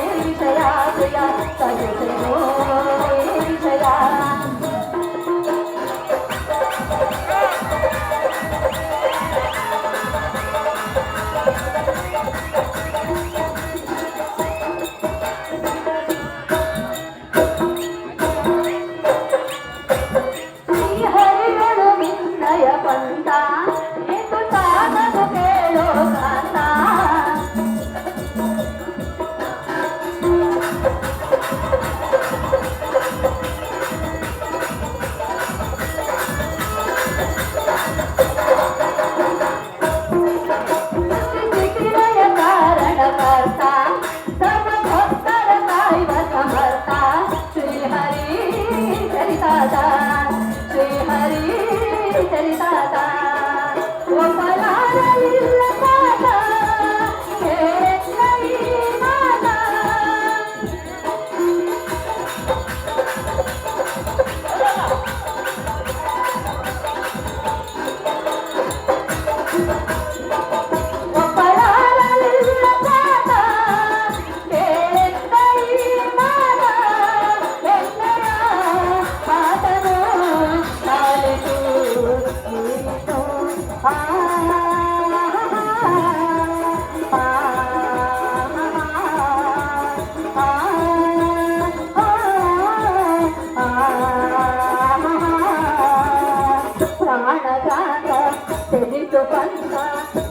ಈ ವಿಷಯ ಪ್ರಿಯ ಸಹಿಸನು ಈ ವಿಷಯ.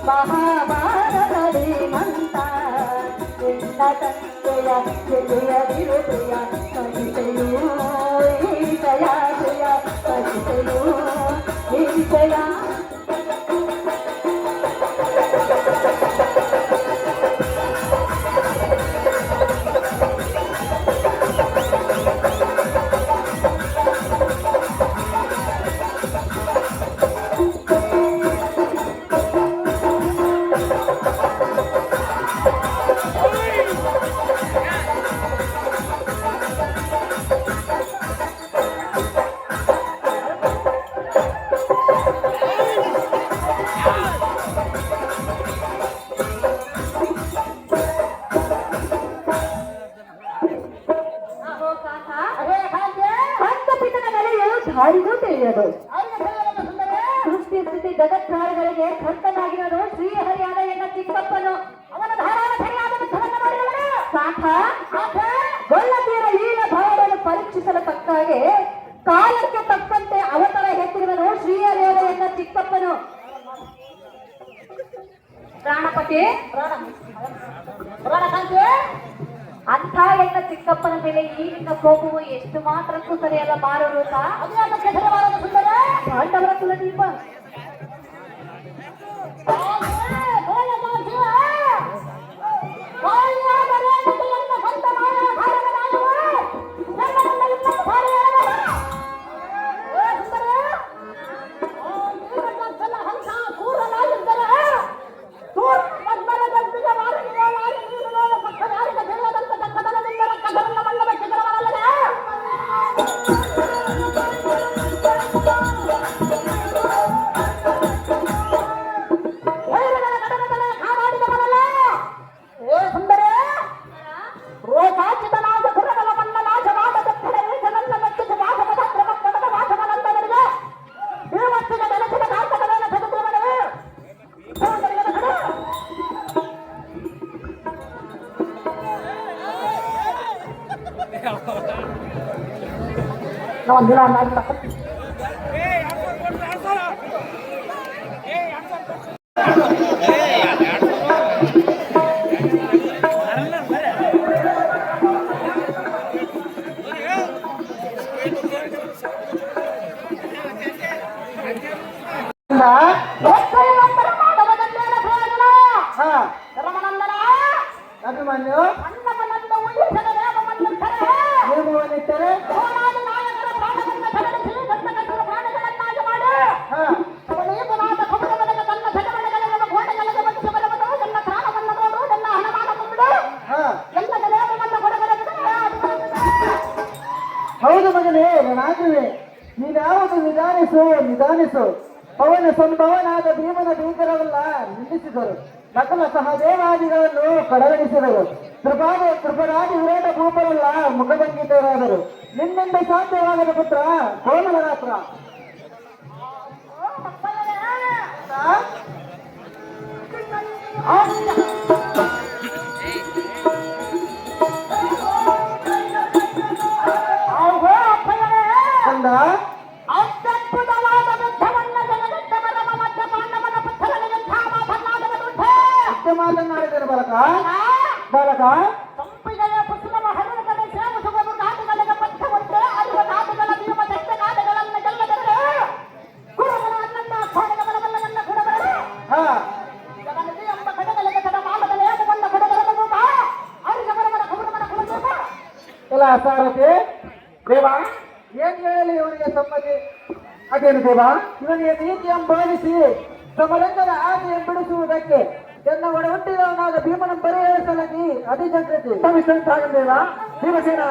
ಮಹಾಭಾರತರಿ ಮಂತ ಎನ್ನ ತಂದೆಯ ತಿಳಿಯದಿರುವುದಿಲ್ಲ ಸಹಿಸೆಯೂ ಈ ವಿಷಯ ಪ್ರಿಯ ಸಹಿಸೆಯೂ ಈ ವಿಷಯ. ಯಾರಿಗೂ ತಿಳಿಯದು. ಸೃಷ್ಟಿ ಸ್ಥಿತಿ ಜಗತ್ಕಾರಗಳಿಗೆ ಕರ್ತನಾಗಿರೋದು ಶ್ರೀಹರಿಯಾದ ಎನ್ನ ಚಿಕ್ಕಪ್ಪನು. ಅವನ ಧಾರಾಳ ಸರಿಯಾದ ಯುದ್ಧವನ್ನು ಮಾಡಿದವನು. ಸಾಕ ಗೊಲ್ಲತಿಯರ ಲೀಲ ಭಾವವನ್ನು ಪರೀಕ್ಷಿಸಲು ತಕ್ಕಾಗೆ ಕಾಲಕ್ಕೆ ತಕ್ಕಂತೆ ಅವತಾರ ಹೆಚ್ಚಿರುವನು ಶ್ರೀಹರಿಯಾದ ಎನ್ನ ಚಿಕ್ಕಪ್ಪನು. ಪ್ರಾಣಪತಿ ಅಂಥ ಎನ್ನ ಚಿಕ್ಕಪ್ಪನ ಮೇಲೆ ಈಗಿನ ಕೋಪವು ಎಷ್ಟು ಮಾತ್ರಕ್ಕೂ ಸರಿಯಲ್ಲ ಮಾರುರೂಪ. ಪಾಂಡವರ ಕುಲದೀಪ ಅಭಿಮನ್ಯು ಅನ್ನವನನ್ನು ಉಳಿಸದ ನೇಮವನ್ನಿಟ್ಟರೆ ನೇಮವನ್ನಿಟ್ಟರೆ ಹೋರಾಡಿ ನಾಯಕರ ಪ್ರಾಣವನ್ನು ಸರಳಿಸಿ ಗಂಡಕಟ್ಟುವ ಪ್ರಾಣಿಗಳನ್ನಾಗಿ ಮಾಡಿ ಅವನೇಕನಾದ ಕಬರವನೆಗೆ ತನ್ನ ಸೆಟವನೆಗಳನ್ನು ಗೋಡೆಗಳಿಗೆ ಬಂದು ಬರುವುದು ನನ್ನ ಪ್ರಾಣವನ್ನು ನೋಡು ನನ್ನ ಹಣಮಾನ ಮುಂಬಿಡು ಎಲ್ಲದ ನೇಮವನ್ನು ಕೊಡಬರುತ್ತದೆ. ಹೌದು ಮಗನೇ ನಾಗುವೆ, ನೀನ್ಯಾವುದು ನಿಧಾನಿಸು. ಪವನ ಸಂಭವನಾದ ಭೀಮನ ಭೀಕರವಲ್ಲ ನಿಲ್ಲಿಸಿದರು, ನಕಲ ಸಹದೇವಾದಿಗಳನ್ನು ಕಡೆಗಣಿಸಿದರು. ಕೃಪರಾದಿ ವಿರಾಟ ಭೂಪರಲ್ಲ ಮುಖಭಂಗಿತರಾದರು. ನಿನ್ನಿಂದ ಸಾಧ್ಯವಾಗದ ಪುತ್ರ ಕೋಮಲ ರಾತ್ರ. ಅತ್ಯದ್ಭುತವಾದ ಯುದ್ಧವನ್ನ ಜಗದೆದ್ದವರ ಮಧ್ಯ ಪಾಂಡವನ ಪುತ್ರನಿಗೆಂಥ ಮಾತನಾಡಿದರು ಬಾಲಕ ಸಂಪಿಗೆಯ ಪುಷ್ಪವ ಹರಿಣಗಡೆ ಸೇವಿಸುವುದು ಗಾದಿಗಳಿಗೆ ಬದ್ಧವಂತೆ ಅರಿವ ಗಾದಿಗಳ ಭೀಮ ದಷ್ಟ ಗಾದಿಗಳನ್ನು ಗೆಲ್ಲದರೆ ಕುರುಬನ ಅನ್ನನ್ನ ಅಕ್ಷಾಣಿಗೆ ಬರಬಲ್ಲವನ್ನ ಕೊಡಬರಲು ಜಗನಿಗೆ ಎಂಬ ಕಡೆಗಳಿಗೆ ತಡ ಮಾಲದ ನೇಮವನ್ನು ಕೊಡಬರಲು ಅರಿಗೆ ಬರಬರ ಕುರುಬನ ಕೊಡಬೇಕು. ಎಲ್ಲ ಸಾರಥಿ ದೇವ ಏನ್ ಹೇಳಲಿ ಇವನಿಗೆ ಸಮ್ಮತಿ ಅದೇನು ದೇವ, ಇವನಿಗೆ ನೀತಿಯನ್ನು ಬೋಧಿಸಿ ಸಮರಂಗದ ಆಸೆ ಬಿಡಿಸುವುದಕ್ಕೆ ಎನ್ನ ಒಡ ಹುಟ್ಟಿದವನಾದ ಭೀಮನ ಪರಿಹರಿಸಲಾಗಿ ಅಧಿಜಾಗೃತಿ ಸಮಿಸಂತಾಗದೇವ. ಭೀಮಸೇನ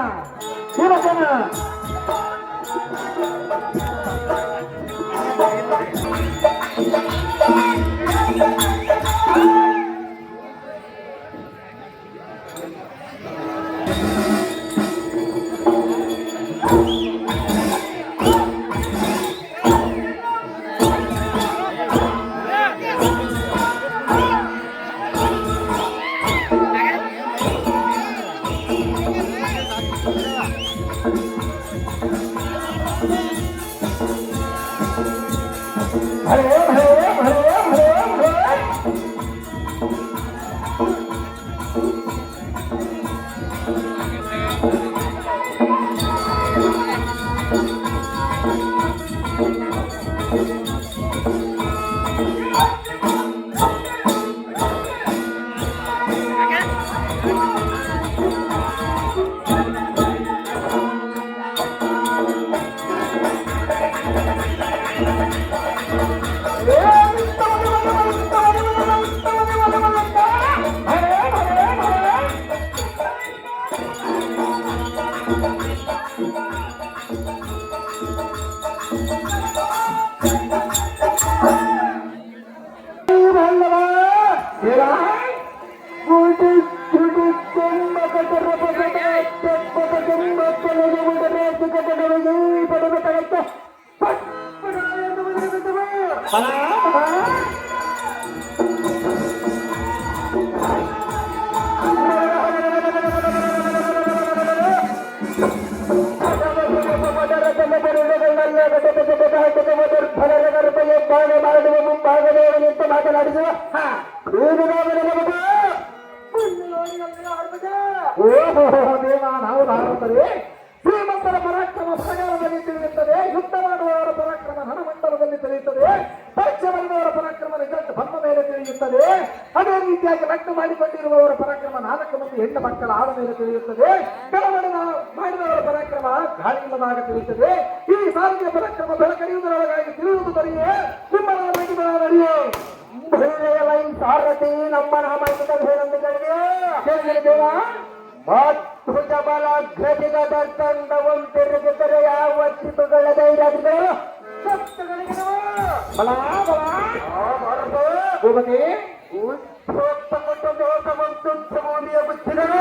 ಮಾತನಾಡಿಸುವ ದೇವ ನಾವು ಭಾರತರೇ ಶ್ರೀಮಂತರ ಪರಾಕ್ರಮ ಪ್ರಕಾರದಲ್ಲಿ ತಿಳಿಯುತ್ತದೆ, ಯುದ್ಧ ಮಾಡುವವರ ಪರಾಕ್ರಮ ಹಣಮಂಡಲದಲ್ಲಿ ತಿಳಿಯುತ್ತದೆ, ಪರೀಕ್ಷೆ ಬರೆದವರ ಪರಾಕ್ರಮ ರಿಸಲ್ಟ್ ಬಂದ ಮೇಲೆ ತಿಳಿಯುತ್ತದೆ. ಅದೇ ರೀತಿಯಾಗಿ ಲಗ್ನ ಮಾಡಿಕೊಂಡಿರುವವರ ಪರಾಕ್ರಮ 4 ಮಂದಿ ಹೆಣ್ಣು ಮಕ್ಕಳ ಆದ ಮೇಲೆ ತಿಳಿಯುತ್ತದೆ. ಬೆಳವಣಿಗೆ ಮಾಡಿದವರ ಪರಾಕ್ರಮ ಗಾಳಿ ಇಲ್ಲದಾಗ ತಿಳಿಯುತ್ತದೆ. ಈ ಸಾರಿಗೆ ಪರಾಕ್ರಮ ಬೆಳಕರಿಯುವುದರೊಳಗಾಗಿ ತಿಳಿಯುವುದು ಬರೆಯೇ ನಿಮ್ಮ ನಡೆಯೇ ಸಾರಥಿ ನಮ್ಮ ನಾಮಗಳಿಗೆ ದೇವ ಮಾತೃಜ ಬಲ ಘಟಿಗದ ತಂಡವನ್ನು ತಿರುಗಿದರೆ ಯಾವ ಚಿತ್ರಗಳ ಧೈರ್ಯಗಳು ಭೂಪತಿ ಉತ್ಪತ್ತು ದೋಷವಂತು ಮೋದಿಯ ಬುದ್ಧಿಗಳು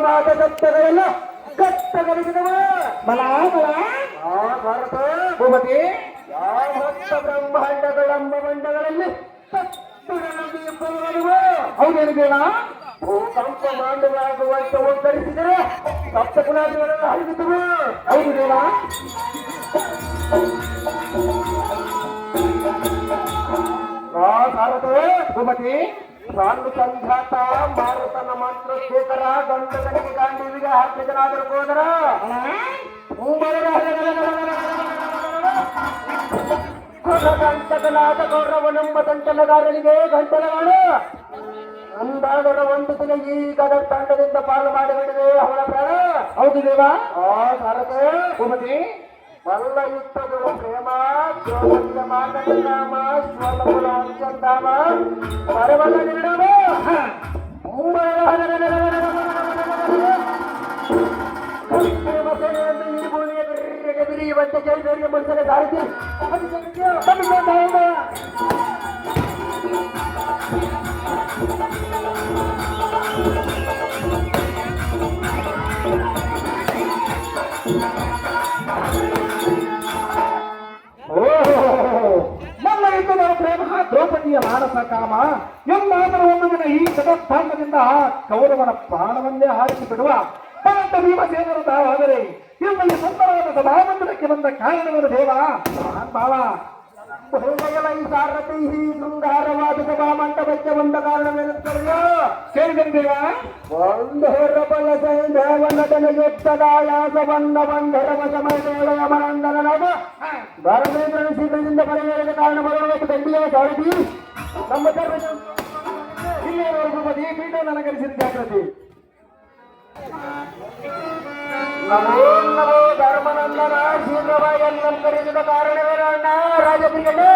ಮಾದಕತ್ತಗಳೆಲ್ಲ ಕಟ್ಟಗಲಿಗಿದವ ಭಾರತ ಭೂಪತಿ ಯಾವ ಬ್ರಹ್ಮಾಂಡಗಳೆಂಬ ಮಂಡಗಳಲ್ಲಿ ಹೌದೇನು ಬೇಡ ಭೂಕಂಪ ಮಾಡುವಾಗುವಂತೆ ಉತ್ತರಿಸಿದರೆ ಸಪ್ತಕುಲಾದಿಗಳೆಲ್ಲ ಹರಿದಿದ್ದವು. ಹೌದು ದೇವ. ಭಾರತವೇ ಭೂಮತಿ ಸಾಲು ಸಂಘಾತ ಮಾರುತನ ಮಾತ್ರ ಶೇಖರ ಗಂಟಗಳಿಗೆ ಗಾಂಧೀವಿಗೆ ಹಾಕಿದನಾದರೂ ಹೋದರ ಗಂಟಕನಾದ ಗೌರವನೆಂಬ ಗಂಟಲಗಾರನಿಗೆ ಗಂಟಲಗಾಡು ಅಂದಾದರ ಒಂದು ದಿನ ಈಗ ಅದರ ತಂಡದಿಂದ ಪಾಲು ಮಾಡಿಬಿಡಿದೆ ಅವಳ ಪ್ರಾಣ. ಹೌದು ದೇವ. ಭಾರತ ಭೂಮತಿ ಮಲ್ಲ ಯುದ್ಧಗಳು ಪ್ರೇಮ ದ್ರೌಪದಿಯ ಮಾತನಾಮ ಸ್ವಲಕುಲ ಅಂಚಂದಾಮ ಮರವಲ್ಲ ನಿರ್ಣಾಮ ಸೇನೆಯನ್ನು ಈ ಭೂಮಿಯ ಬಿರಿಯುವಂತೆ ಜೈಬೇರಿಯ ಮನುಷ್ಯನ ಸಾರಿಸಿ ನನ್ನ ಯುದ್ಧದ ಪ್ರೇಮ ದ್ರೌಪದಿಯ ಮಾನಸ ಕಾಮ ಎಂದಾದರೂ ಒಂದು ದಿನ ಈ ಜಗತ್ತಾಂಗದಿಂದ ಕೌರವನ ಪ್ರಾಣವನ್ನೇ ಹಾರಿಸಿ ಬಿಡುವ ಪರಂತ ಭೀಮಸೇನರು ತಾವಾದರೆ ಇಲ್ಲಿ ಸುಂದರವಾದ ಸಭಾಮಂದಿರಕ್ಕೆ ಬಂದ ಕಾರಣವನ್ನು ದೇವ ಭಾವ ಈ ಸಾರಥಿ ಈ ಶೃಂಗಾರವಾದ ಸಭಾ ಮಂಟಪಕ್ಕೆ ಬಂದ ಕಾರಣವೇನುತ್ತದೆಯೋ ಕೇಳಿದೇವ. ಒಂದು ಹೊರಬಲ ಸೈನ್ಯವನ್ನಟನೆಗೆತ್ತದಾಯಾಸವನ್ನ ಬಂಧರವ ಸಮಯದೊಳಯ ಮನಂದನನಾದ ಧರ್ಮೇಂದ್ರನ ಶೀಘ್ರದಿಂದ ಬರೆಯಲಿದ ಕಾರಣ ಬರುವಷ್ಟು ದಂಡಿಯ ಸಾರಥಿ ನಮ್ಮ ಇಲ್ಲಿಯವರೆಗೂ ಬದಿ ಪೀಠ ನನಗರಿಸಿದ ಜಾಗೃತಿ. ನಮೋ ನಮೋ ಧರ್ಮನಂದನ ಶೀಘ್ರವಾಗಿ ಕರೆಸಿದ ಕಾರಣವೇನಣ್ಣ ರಾಜಪ್ರಿಯನು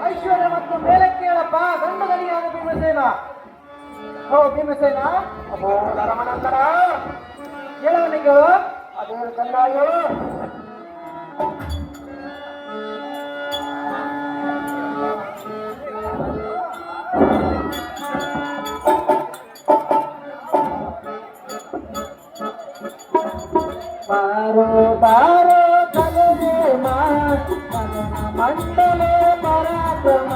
ಐಶ್ವರ್ಯ ಮತ್ತು ಮೇಲಕ್ಕೆ ಹೇಳಪ್ಪ ಗಂಡಗನಿಯಾದ ಭೀಮಸೇನ. ಓ ಭೀಮಸೇನ ಅಹೋ ಧರ್ಮನಂದನ ಹೇಳವನಿಗೆ ಅದೇ ಕಂದಾಯೋ ಬಾರೋ ಬಾರೋ ಕಲನೆ ಮಂಡಲೆ ಪರಾಕ್ರಮ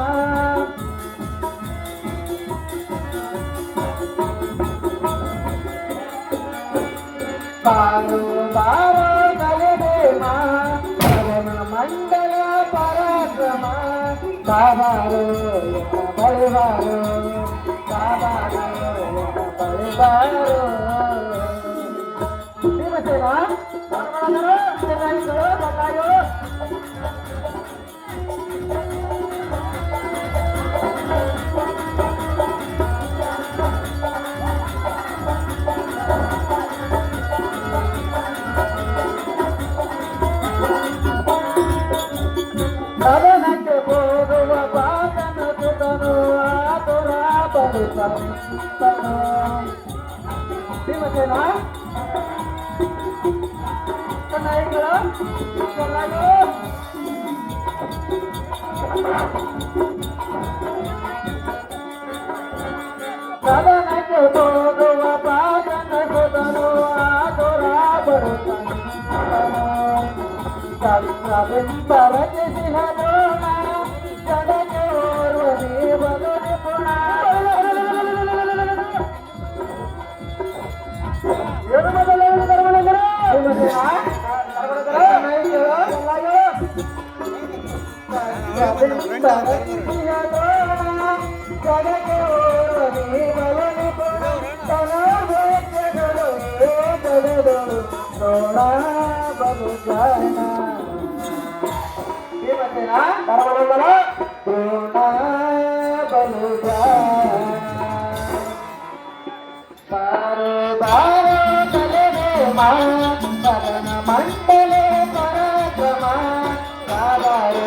ಬಾರೋ ಬಾರೋ ಕಲನೆ ಮಂಡಲ ಪರಾಕ್ರಮ ಬಾಬಾರೋ ಬಳಿವಾರೋ ಬಾಬಾರೋ ಬಳಿವಾರೋ ಸದನಕ್ಕೆ ಹೋಗುವ ಪಾತನ ಸುತನು ಆತುರ ಬರುತ್ತನು ಭೀಮಸೇನ ಸದನಕ್ಕೆ ಹೋಗುವ ಪಾತನ ಸುತನು ಆತುರ ಬರುತ್ತನು ರಚಿಸಿ ಹದೋಣ ಜಗಕ್ಕೆ ಓರ್ವ ದೇವರು ನಿಪುಣ. ಏನು ಮೊದಲು ಧರ್ಮನಂದನ ಜಗಕ್ಕೆ ಓರ್ವ ದೇವರು ನಿಪುಣ ತನೋಗಳು ನೋಡ ಬಲು ಜಾಣ ಭೀಮಸೇನ ಧರ್ಮನಂದನ ದ್ರೋಣ ಬಲು ಬಾರೋ ಬಾರೋ ಕಲೆನೆ ಮದನ ಮಂಡಲೆ ಪರಾಕ್ರಮ ಬಾಬಾರೋ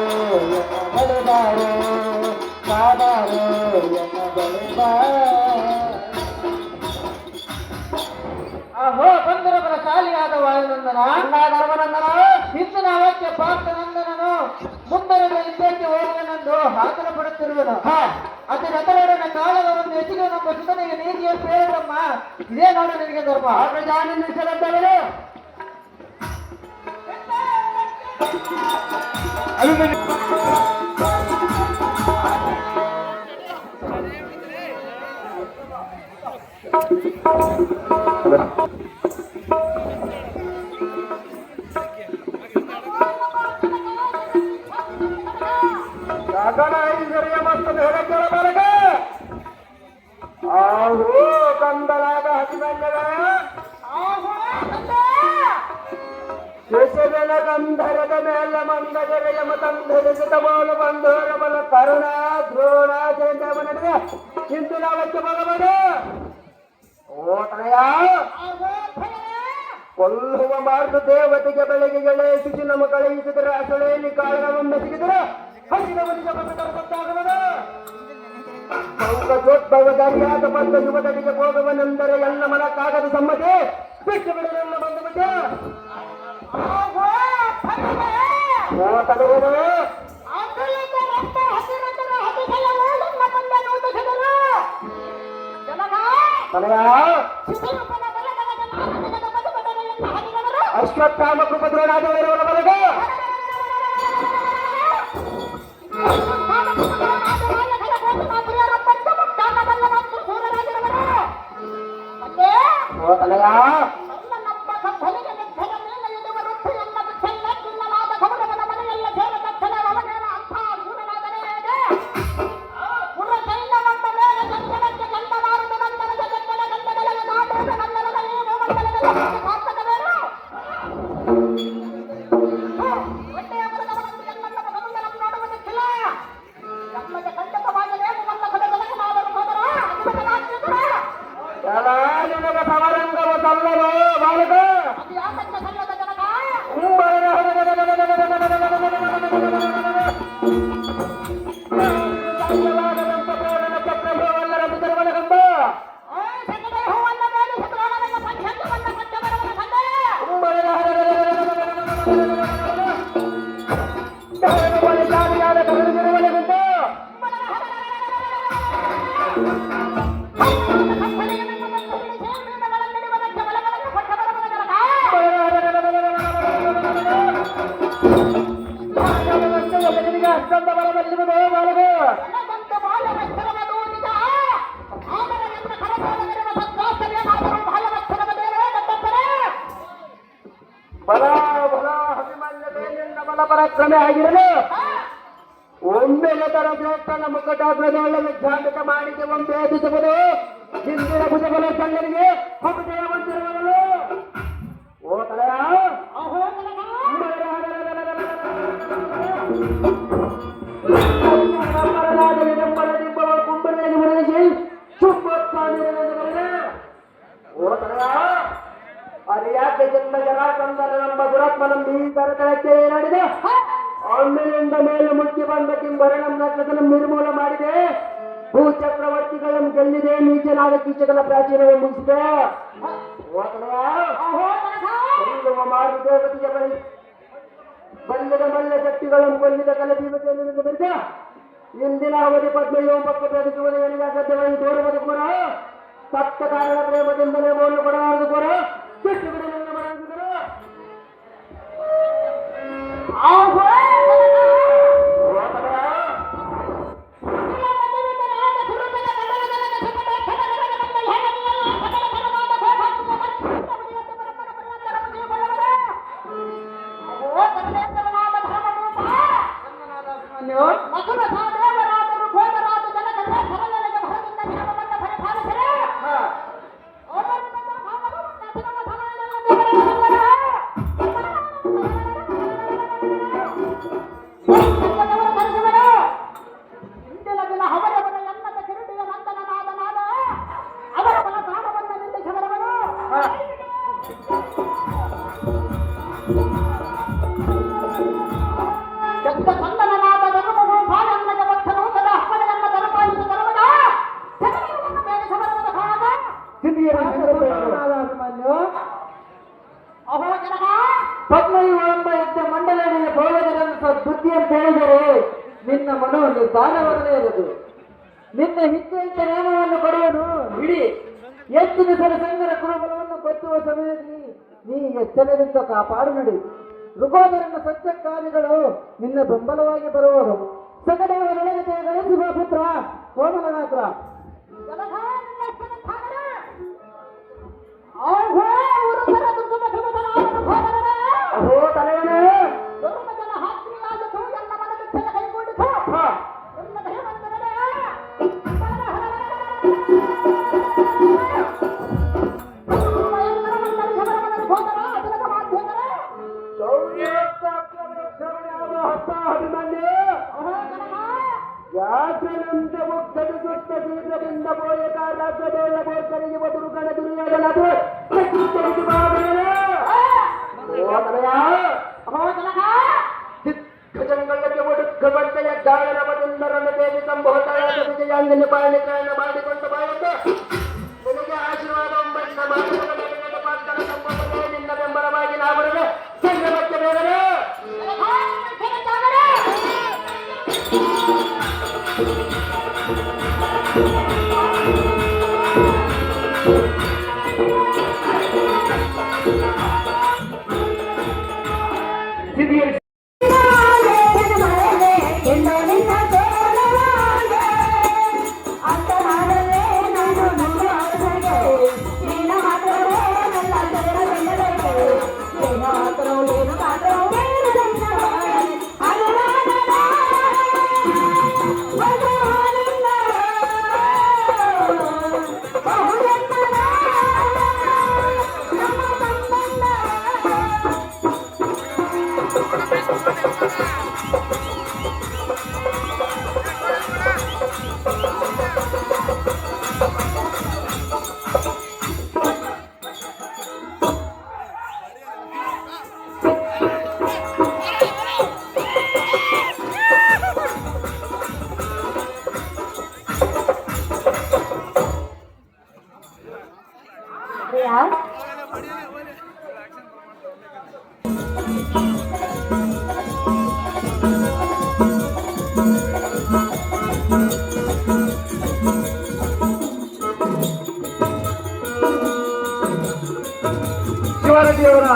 ಬಳಿಬಾರೋ ಬಾಬಾರೋ ಅಹೋ ಬಂದರವರ ಶಾಲಿಯಾದ ವಾಯುನಂದನ ಧರ್ಮನಂದನ ಹಿಂದಿನ ಅವಕ್ಕೆ ಪಾರ್ಥನಂದನನು ಮುಂಬರುವ ಹಿಂದಕ್ಕೆ ಹೋಗುವನೆಂದು ಹಾಕಲು ಪಡುತ್ತಿರುವನು. ಅತಿ ರಥರೊಡನೆ ಕಾಲದ ಒಂದು ಹೆಚ್ಚಿಗೆ ನಮ್ಮ ಸುತನಿಗೆ ನೀತಿಯ ಪ್ರೇರಮ್ಮ ಇದೇ ನೋಡು ನಿನಗೆ ಧರ್ಮ ನಿಲ್ಲಿಸಲಂತವರು ಗಗನ ಐಶ್ವರ್ಯ ಮತ್ತು ಬೆಳಕಿನ ಬರಗ ಆಹೋ ಕಂದಲಾಗ ಹದಿನಂದರ ಕೆಸರಿನ ಗಂಧರದ ಮೇಲೆ ಮಂದಗೆರೆಯ ಮತಂಧರಿಸಿದ ಬೋಲು ಬಂಧುವರ ಬಲ ಕರುಣ ದ್ರೋಣ ಜಯಂತಮ ನಡೆದ ಇಂದು ನಾವಕ್ಕೆ ಬರಬೇಡ ಓಟಯ ಕೊಲ್ಲುವ ಮಾರ್ಗ ದೇವತೆಗೆ ಬೆಳಗ್ಗೆ ಗೆಳೆಯಿಸಿ ನಮ್ಮ ಕಳುಹಿಸಿದರೆ ಅಸಳೆಯಲ್ಲಿ ಕಾಳಗವನ್ನು ಸಿಗಿದರೆ ಹಸಿದವನಿಗೆ ಗೊತ್ತಾಗದ ಚೌಕಜೋದ್ಭವಧಾರಿಯಾದ ಬಂದ ಯುವದಡಿಗೆ ಹೋಗುವನೆಂದರೆ ಎಲ್ಲ ಮನಕ್ಕಾಗದ ಸಮ್ಮತಿ ಬಿಟ್ಟು ಬಿಡಲೆಲ್ಲ ಬಂದು ಬಿಟ್ಟ ಅಶ್ವತ್ಥಾಮ ಕೃಪದ್ರೋಣಾದವರ ಬಲಗ ಸಮರಂಗವ ಸಲ್ಲವೋ ಬಾಲಕ ಪರಾಕ್ರಮೆ ಆಗಿರಲು ಒಮ್ಮೆಲೆ ತರ ಶ್ರೇಷ್ಠನ ಮುಖಟಾಗ್ರದೊಳಗೆ ಜಾಗೃತ ಮಾಡಿಕೆ ಒಮ್ಮೆ ಎದುರಿಸುವುದು ಹಿಂದಿನ ಭುಜಗಳ ಸಂಗನಿಗೆ ಹೊಗಟೆಯ ಬಂದಿರುವವರು ಓ ತಲೆಯ ಕುಂಬಳಿಗೆ ಮುರಿಸಿ ಓ ತಲೆಯ ಅರಿಯಾಕೆ ಜನ್ಮ ಜರಾಕಂದನೆಂಬ ದುರಾತ್ಮನಂ ಈ ತರತಳಕ್ಕೆ ಏನಾಡಿದೆ ಆಮೇಲಿಂದ ಮೇಲೆ ಮುಚ್ಚಿ ಬಂದ ಕಿಂಬರಣಂ ನಕ್ಷತ್ರ ನಿರ್ಮೂಲ ಮಾಡಿದೆ ಭೂಚಕ್ರವರ್ತಿಗಳನ್ನು ಗೆಲ್ಲಿದೆ ನೀಚನಾದ ಕೀಚಕನ ಪ್ರಾಚೀನವೇ ಮುಗಿಸಿದೆ ಮಾಡಿ ದೇವತೆಗೆ ಬಳಿ ಬಲ್ಲದ ಮಲ್ಲ ಶಕ್ತಿಗಳನ್ನು ಕೊಲ್ಲಿದ ಕಲಬೀವತೆಯನ್ನು ಬಿಡಿದ ಇಂದಿನ ಅವಧಿ ಪದ್ಮೆಯೋ ಪಕ್ಕ ಪ್ರತಿಸುವುದು ಏನಿಲ್ಲ ಸತ್ಯವಾಗಿ ತೋರುವುದು ಕೂಡ ಸಪ್ತ ಕಾರಣ ಪ್ರೇಮದಿಂದಲೇ ಬೋಲು ಕೊಡಲಾರದು ಕೂಡ ಬಿಟ್ಟು ಬಿಡಲು ಮಾಡಿದರು ಪದ್ಮಯು ಎಂಬ ಯುದ್ಧ ಮಂಡಲನೆಯ ಭೋಗದ ಬುದ್ಧಿ ಅಂತ ಹೇಳಿದರೆ ನಿನ್ನ ಮನೋ ನಿರ್ಧಾರವಾಗಲೇರದು. ನಿನ್ನ ಹಿತ್ತೆಂತ ನೇಮವನ್ನು ಕೊಡುವನು ಇಡೀ ಎತ್ತಿನ ಸಲ ಸಂಗರ ಕುರುಬಲವನ್ನು ಕೊಚ್ಚುವ ಸಮಯದಲ್ಲಿ ನೀ ಎಚ್ಚರದಿಂದ ಕಾಪಾಡು ನಡಿ. ಋಗೋದರನ ಸತ್ಯಕ್ಕಾದಿಗಳು ನಿನ್ನ ಬೆಂಬಲವಾಗಿ ಬರುವರು. ಸಕದೇವರೊಳಗೆ ಗಳಿಸುವ ಪುತ್ರ ಕೋಮಲನಾತ್ರ ದಂಡ ಬೋಯಕ ರಾಜ್ಯದೇವ ಬೋಧರಿಗೆ ಬದುರು ಕಣ ದುರ್ಯೋಧನದು ದಿಗ್ಗಜಂಗಳಿಗೆ ಒಡುಕ್ಕಬಂತೆಯ ಗಾಯನವದಿಂದರನ್ನು ದೇವಿ ಸಂಭೋತಾಳ ವಿಜಯಾಂಗನ ಪಾಲನೆಗಳನ್ನು ಮಾಡಿಕೊಂಡು ಬಾಯಕ ನಿನಗೆ ಆಶೀರ್ವಾದ ಒಂಬತ್ತ ಮಾತುಗಳ ಪಾತ್ರ ಸಂಭವನೇ ನಿನ್ನ ಬೆಂಬಲವಾಗಿ ನಾವರಿಗೆ ಸಂಗಮಕ್ಕೆ ಬೇರೆ ಶಿವಾರೆಡ್ಡಿಯವರ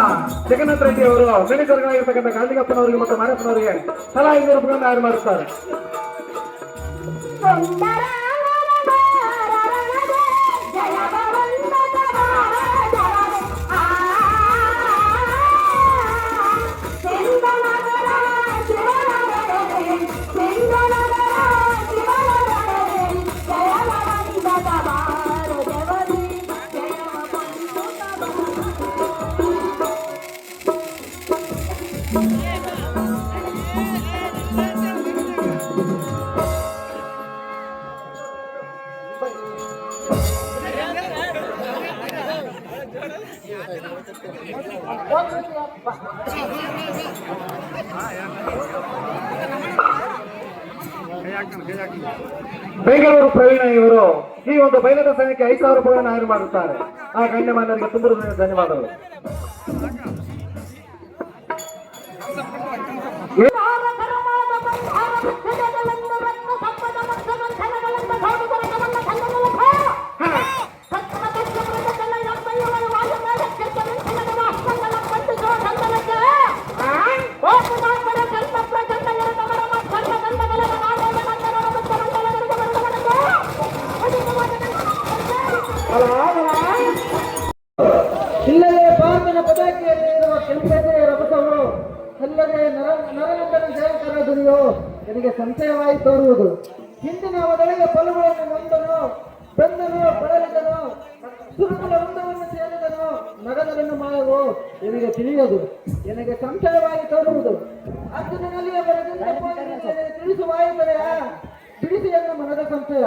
ಜಗನ್ನಾಥ ರೆಡ್ಡಿ ಅವರು ಮೆಣಕರ್ಗಳಾಗಿರ್ತಕ್ಕಂಥ ಗಾಂಧಿಗಪ್ಪನವರಿಗೆ ಮತ್ತು ಮಾರಪ್ಪನವರಿಗೆ ತಲಾ 500 ರೂಪಾಯಿಗಳನ್ನು ಆಯ್ಕೆ ಮಾಡುತ್ತಾರೆ. ಬೆಂಗಳೂರು ಪ್ರವೀಣ ಇವರು ಈ ಒಂದು ಬಯಲಾಟ ಸಂಘಕ್ಕೆ 5,000 ರೂಪಾಯಿಗಳನ್ನು ಆಯ್ಕೆ ಮಾಡುತ್ತಾರೆ. ಆ ಗಣ್ಯಮಾನ್ಯರಿಗೆ ತುಂಬ ಧನ್ಯವಾದಗಳು. ಇಲ್ಲದೆ ಭಾರತದ ಪತಾಕೆಯಲ್ಲಿರುವ ಕೆಂಪೆದೆಯ ರಭಸವು ಅಲ್ಲದೆ ನರನಂದನ ಜಯಂಕರ ಧ್ವನಿಯು ನನಗೆ ಸಂಶಯವಾಗಿ ತೋರುವುದು. ಹಿಂದಿನ ಅವದೊಳಗೆ ಫಲಗಳನ್ನು ನೊಂದನು, ಬೆಂದನು, ಬಳಲಿದನು, ಸುರುಕುಲ ವೃಂದವನ್ನು ಸೇರಿದನು, ನಗದರನ್ನು ಮಾಯವು ನನಗೆ ತಿಳಿಯದು, ನನಗೆ ಸಂಶಯವಾಗಿ ತೋರುವುದು. ಅರ್ಜುನನಲ್ಲಿಯ ಬರದಿಂದ ತಿಳಿಸುವಾಯಿತರೆಯ ಬಿಡಿಸಿ ಎನ್ನ ಮನದ ಸಂಶಯ.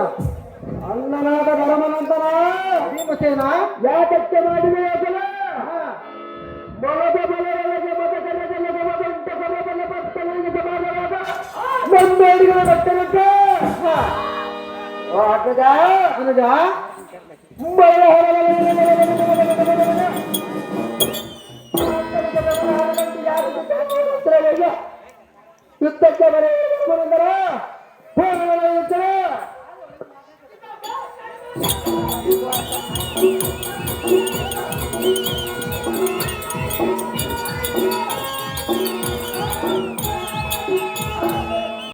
ಅಣ್ಣನಾದ ಧರ್ಮನಂತರ ಭೀಮಸೇನ ಯಾತಕ್ಕೆ ಮಾಡಿದೆ ಅಸಲ ಮೊಲದ ಬಲರೊಳಗೆ ಮತಕರಗಲ್ಲದ ಮದಂತ ಕೊರಬಲ ಭಕ್ತಗಳಿಗೆ ಸಮಾನವಾದ ಮಂದೇಡಿಗಳ ಭಕ್ತರಂತೆ ಅನುಜ ಅನುಜ ಯುದ್ಧಕ್ಕೆ ಬರೆಯುತ್ತಾರೆ.